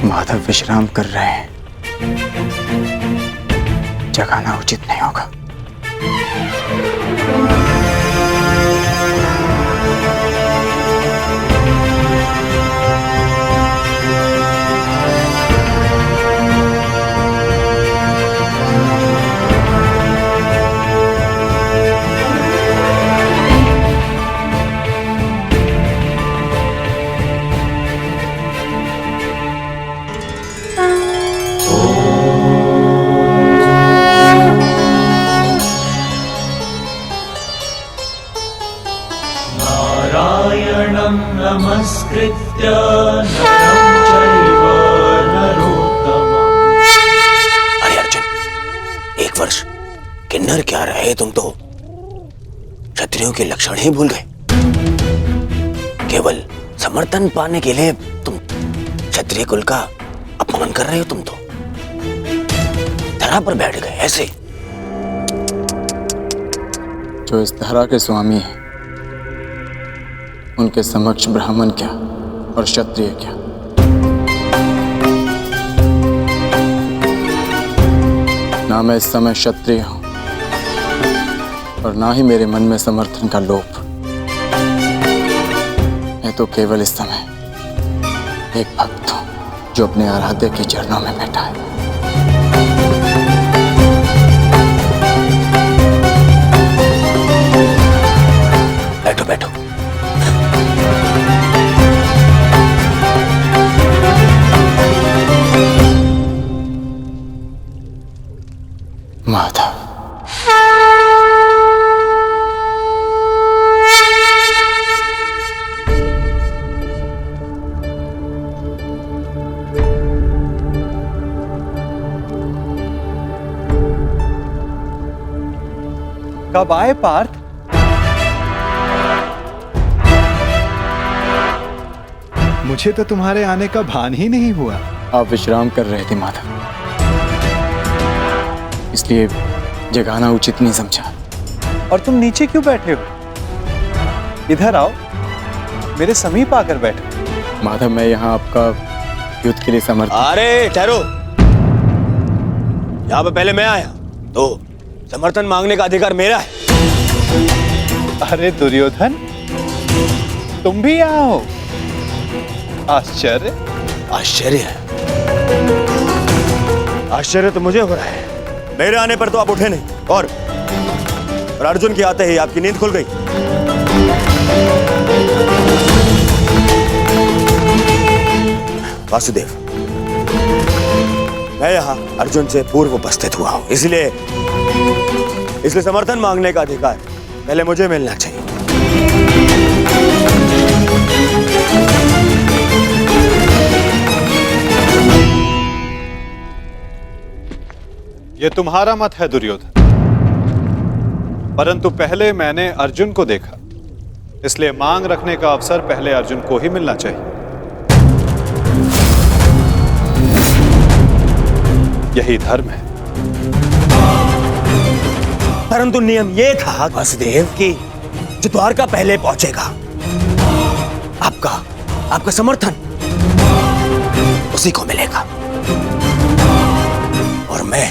माधव विश्राम कर रहे हैं, जगाना उचित नहीं होगा। नमस्कृत्य नरं चैव नरोत्तमम्। अरे अर्जुन, एक वर्ष किन्नर क्या रहे, तुम तो क्षत्रियों के लक्षण ही भूल गए। केवल समर्थन पाने के लिए तुम क्षत्रिय कुल का अपमान कर रहे हो। तुम तो धरा पर बैठ गए ऐसे। जो इस धरा के स्वामी हैं, उनके समक्ष ब्राह्मण क्या और क्षत्रिय क्या। ना मैं इस समय क्षत्रिय हूं और ना ही मेरे मन में समर्थन का लोभ। मैं तो केवल इस समय एक भक्त हूं जो अपने आराध्य के चरणों में बैठा है। बैठो बैठो। माधव, कब आए पार्थ? मुझे तो तुम्हारे आने का भान ही नहीं हुआ। आप विश्राम कर रहे थे माधव। इसलिए जगाना उचित नहीं समझा। और तुम नीचे क्यों बैठे हो? इधर आओ, मेरे समीप आकर बैठो। माधव, मैं यहाँ आपका युद्ध के लिए समर्थ। अरे ठहरो, यहाँ पे पहले मैं आया तो समर्थन मांगने का अधिकार मेरा है। अरे दुर्योधन, तुम भी यहाँ हो? आश्चर्य। आश्चर्य है? आश्चर्य तो मुझे हो रहा है। मेरे आने पर तो आप उठे नहीं, और अर्जुन के आते ही आपकी नींद खुल गई। वासुदेव, मैं यहाँ अर्जुन से पूर्व उपस्थित हुआ हूं, इसलिए समर्थन मांगने का अधिकार पहले मुझे मिलना चाहिए। ये तुम्हारा मत है दुर्योधन, परंतु पहले मैंने अर्जुन को देखा, इसलिए मांग रखने का अवसर पहले अर्जुन को ही मिलना चाहिए। यही धर्म है। परंतु नियम यह था वासुदेव कि जो द्वारका पहले पहुंचेगा, आपका समर्थन उसी को मिलेगा। और मैं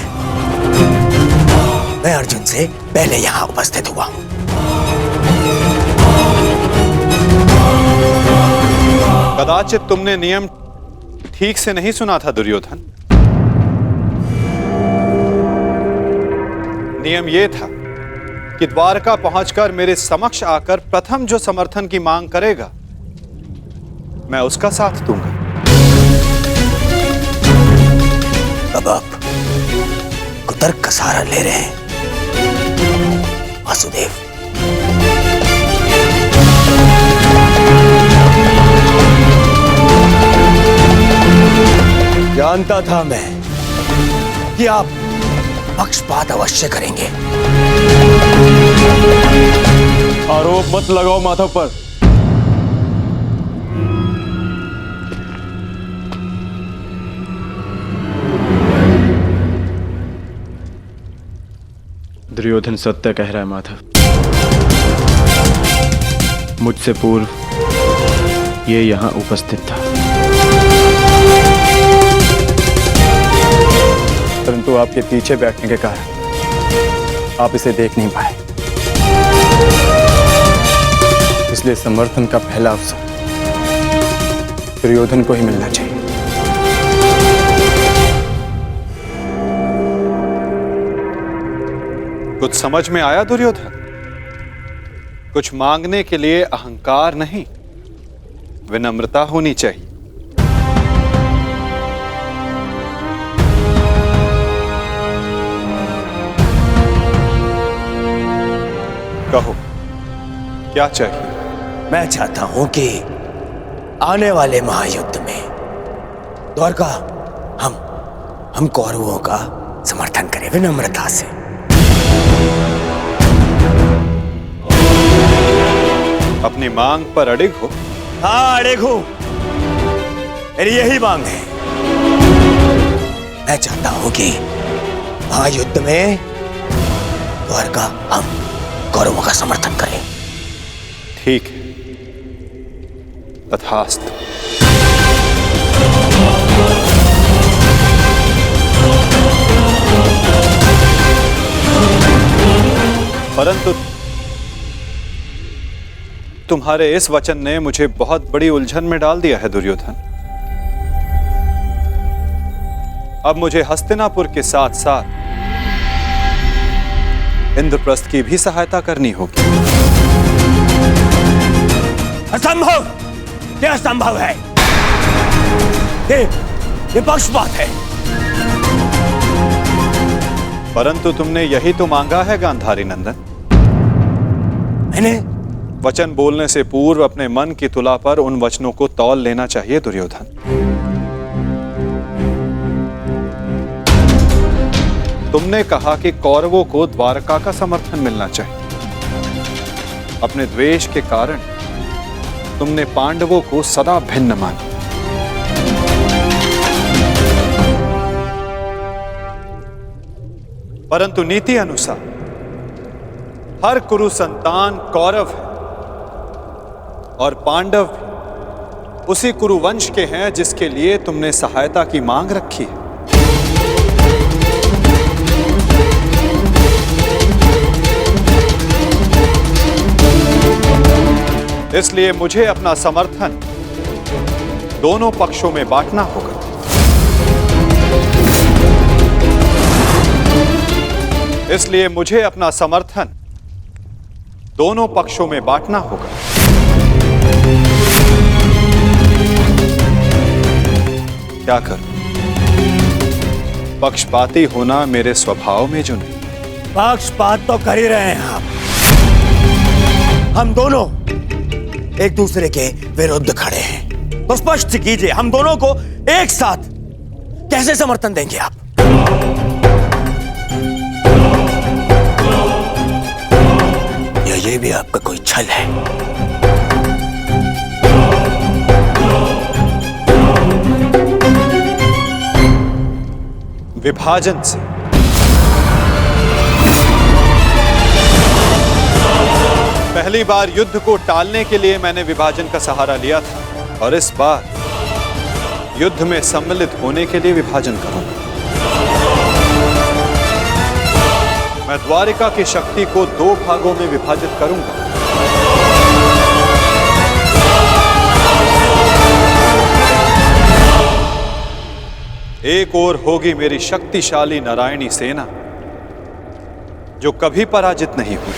अर्जुन से पहले यहां उपस्थित हुआ हूं। कदाचित तुमने नियम ठीक से नहीं सुना था दुर्योधन। नियम यह था कि द्वारका पहुंचकर मेरे समक्ष आकर प्रथम जो समर्थन की मांग करेगा, मैं उसका साथ दूंगा। अब आप कुतर्क का सहारा ले रहे हैं वासुदेव। जानता था मैं कि आप पक्षपात अवश्य करेंगे। आरोप मत लगाओ माधव पर। दुर्योधन सत्य कह रहा है माधव। मुझसे पूर्व ये यहाँ उपस्थित था, परंतु आपके पीछे बैठने के कारण आप इसे देख नहीं पाए। इसलिए समर्थन का पहला अवसर दुर्योधन को ही मिलना चाहिए। कुछ समझ में आया दुर्योधन? कुछ मांगने के लिए अहंकार नहीं, विनम्रता होनी चाहिए। कहो, क्या चाहिए? मैं चाहता हूं कि आने वाले महायुद्ध में द्वारका हम कौरवों का समर्थन करें विनम्रता से। अपनी मांग पर अडिग हो? हाँ, अडिग हूं। मेरी यही मांग है। मैं चाहता हूं कि महायुद्ध में द्वारका हम कौरवों का समर्थन करें। ठीक है, तथास्तु। परंतु तुम्हारे इस वचन ने मुझे बहुत बड़ी उलझन में डाल दिया है दुर्योधन। अब मुझे हस्तिनापुर के साथ साथ इंद्रप्रस्थ की भी सहायता करनी होगी। असंभव! क्या असंभव है? ये पक्षपात है। परंतु तुमने यही तो मांगा है गांधारी नंदन। मैंने वचन बोलने से पूर्व अपने मन की तुला पर उन वचनों को तौल लेना चाहिए दुर्योधन। तुमने कहा कि कौरवों को द्वारका का समर्थन मिलना चाहिए। अपने द्वेष के कारण तुमने पांडवों को सदा भिन्न माना। परंतु नीति अनुसार हर कुरु संतान कौरव है और पांडव भी उसी कुरु वंश के हैं जिसके लिए तुमने सहायता की मांग रखी है। इसलिए मुझे अपना समर्थन दोनों पक्षों में बांटना होगा। इसलिए मुझे अपना समर्थन दोनों पक्षों में बांटना होगा। क्या करूं? पक्षपाती होना मेरे स्वभाव में जो नहीं। पक्षपात तो कर ही रहे हैं आप। हम दोनों एक दूसरे के विरुद्ध खड़े हैं, तो स्पष्ट कीजिए हम दोनों को एक साथ कैसे समर्थन देंगे आप? या ये भी आपका कोई छल है? विभाजन से पहली बार युद्ध को टालने के लिए मैंने विभाजन का सहारा लिया था और इस बार युद्ध में सम्मिलित होने के लिए विभाजन करूंगा। मैं द्वारिका की शक्ति को 2 भागों में विभाजित करूंगा। एक ओर होगी मेरी शक्तिशाली नारायणी सेना जो कभी पराजित नहीं हुई,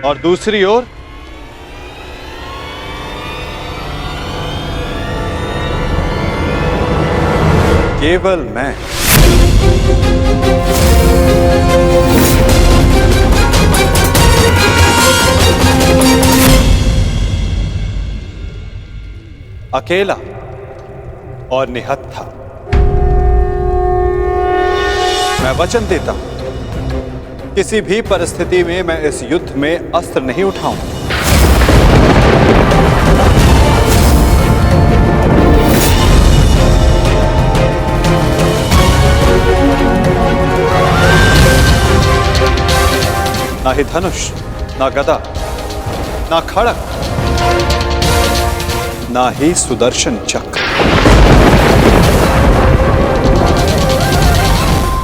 और दूसरी ओर केवल मैं। अकेला और निहत्था। मैं वचन देता हूं किसी भी परिस्थिति में मैं इस युद्ध में अस्त्र नहीं उठाऊंगा। ना ही धनुष, ना गदा, ना खड़ग, ना ही सुदर्शन चक्र।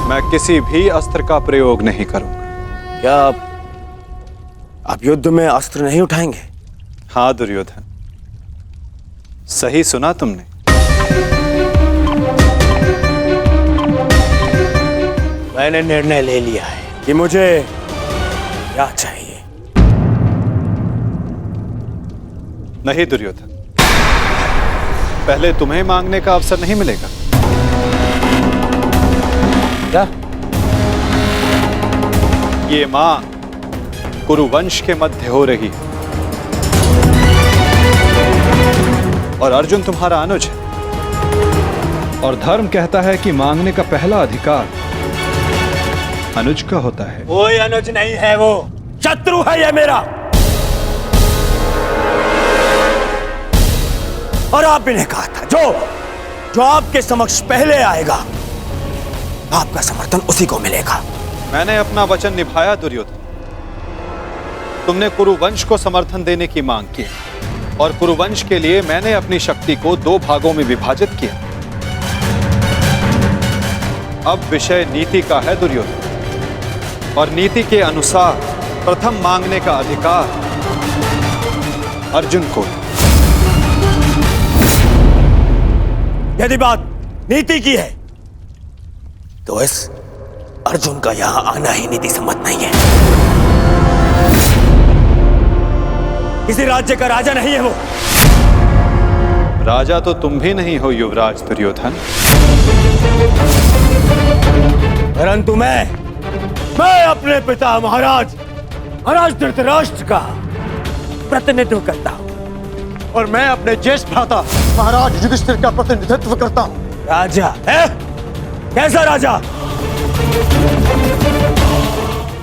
मैं किसी भी अस्त्र का प्रयोग नहीं करूंगा। क्या आप युद्ध में अस्त्र नहीं उठाएंगे? हाँ दुर्योधन, सही सुना तुमने। मैंने निर्णय ले लिया है कि मुझे क्या चाहिए। नहीं दुर्योधन, पहले तुम्हें मांगने का अवसर नहीं मिलेगा। क्या? ये मांग कुरुवंश के मध्य हो रही है और अर्जुन तुम्हारा अनुज है। और धर्म कहता है कि मांगने का पहला अधिकार अनुज का होता है। कोई अनुज नहीं है, वो शत्रु है ये मेरा। और आपने ने कहा था जो आपके समक्ष पहले आएगा आपका समर्थन उसी को मिलेगा। मैंने अपना वचन निभाया दुर्योधन। तुमने कुरुवंश को समर्थन देने की मांग की और कुरुवंश के लिए मैंने अपनी शक्ति को 2 भागों में विभाजित किया। अब विषय नीति का है दुर्योधन, और नीति के अनुसार प्रथम मांगने का अधिकार अर्जुन को है। यदि बात नीति की है तो इस अर्जुन का यहाँ आना ही नीति सम्मत नहीं है। किसी राज्य का राजा नहीं है वो। राजा तो तुम भी नहीं हो युवराज दुर्योधन, परंतु मैं अपने पिता महाराज धृतराष्ट्र का प्रतिनिधित्व करता हूं। और मैं अपने ज्येष्ठ भ्राता महाराज युधिष्ठिर का प्रतिनिधित्व करता हूं। राजा है? कैसा राजा?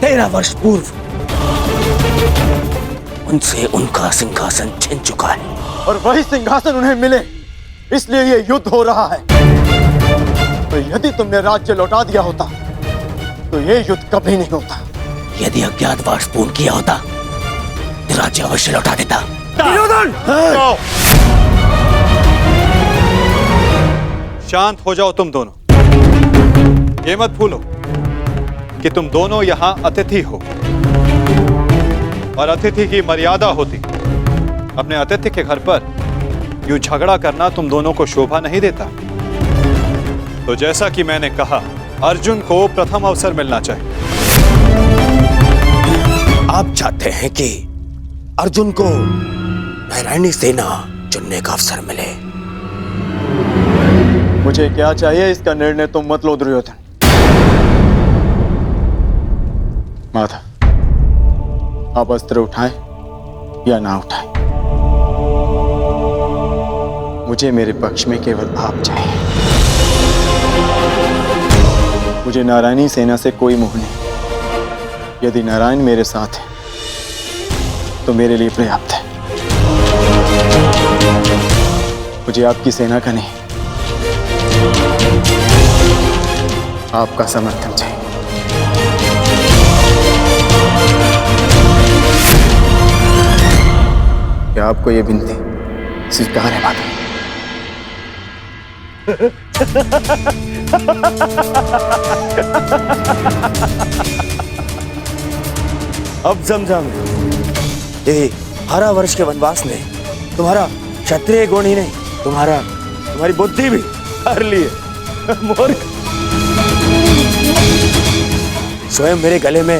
13 वर्ष पूर्व उनसे उनका सिंहासन छिन चुका है, और वही सिंहासन उन्हें मिले, इसलिए ये युद्ध हो रहा है। तो यदि तुमने राज्य लौटा दिया होता तो ये युद्ध कभी नहीं होता। यदि अज्ञातवास पूर्ण किया होता तो राज्य अवश्य लौटा देता। शांत हो जाओ तुम दोनों। ये मत भूलो कि तुम दोनों यहाँ अतिथि हो, और अतिथि की मर्यादा होती। अपने अतिथि के घर पर यूं झगड़ा करना तुम दोनों को शोभा नहीं देता। तो जैसा कि मैंने कहा, अर्जुन को प्रथम अवसर मिलना चाहिए। आप चाहते हैं कि अर्जुन को नारायणी सेना चुनने का अवसर मिले। मुझे क्या चाहिए इसका निर्णय तुम मत लो दुर्योधन। माता, आप अस्त्र उठाएं या ना उठाएं, मुझे मेरे पक्ष में केवल आप चाहिए। मुझे नारायणी सेना से कोई मोह नहीं। यदि नारायण मेरे साथ है तो मेरे लिए पर्याप्त है। मुझे आपकी सेना का नहीं, आपका समर्थन चाहिए। क्या आपको यह विनती स्वीकार है माता? अब समझा मैं। ये 12 वर्ष के वनवास ने तुम्हारा क्षत्रिय गुण ही नहीं, तुम्हारी बुद्धि भी हर ली है। मूर्ख। स्वयं मेरे गले में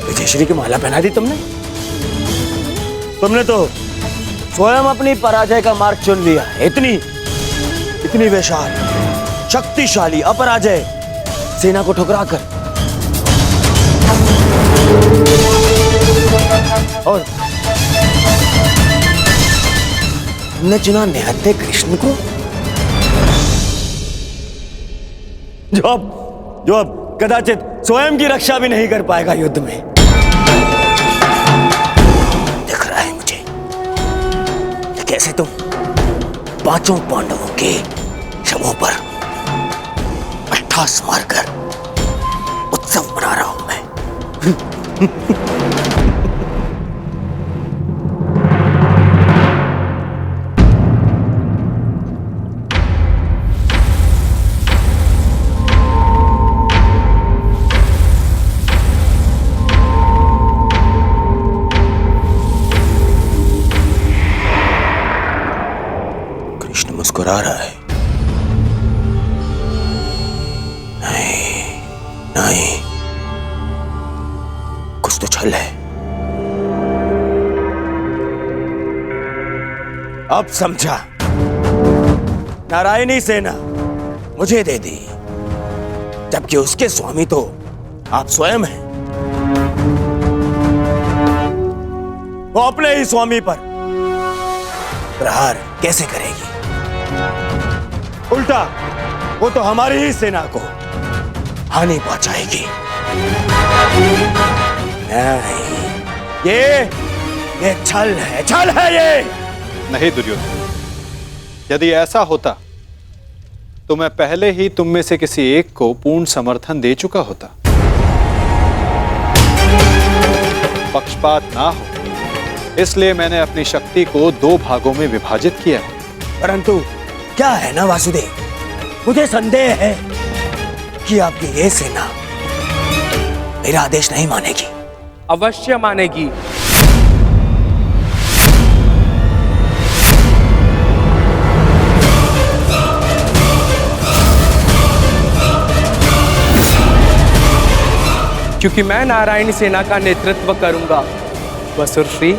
विजयश्री की माला पहना दी तुमने तो स्वयं अपनी पराजय का मार्ग चुन लिया। इतनी विशाल शक्तिशाली अपराजय सेना को ठुकराकर, और तुमने चुना निहत्थे कृष्ण को, जो अब कदाचित स्वयं की रक्षा भी नहीं कर पाएगा युद्ध में। दिख रहा है मुझे कि कैसे तुम 5 पांडवों के शवों पर अट्ठास मारकर उत्सव मना रहा हूं मैं। कृष्ण मुस्कुरा रहा है। नहीं, कुछ तो छल है। अब समझा। नारायणी सेना मुझे दे दी, जबकि उसके स्वामी तो आप स्वयं हैं। वो अपने ही स्वामी पर प्रहार कैसे करेगी? उल्टा वो तो हमारी ही सेना को हानि पहुंचाएगी। नहीं, ये छल है ये। नहीं दुर्योधन, यदि ऐसा होता तो मैं पहले ही तुम में से किसी एक को पूर्ण समर्थन दे चुका होता। पक्षपात ना हो इसलिए मैंने अपनी शक्ति को 2 भागों में विभाजित किया है। परंतु क्या है ना वासुदेव, मुझे संदेह है कि आपकी ये सेना मेरा आदेश नहीं मानेगी। अवश्य मानेगी। क्योंकि मैं नारायणी सेना का नेतृत्व करूंगा। वसुर श्री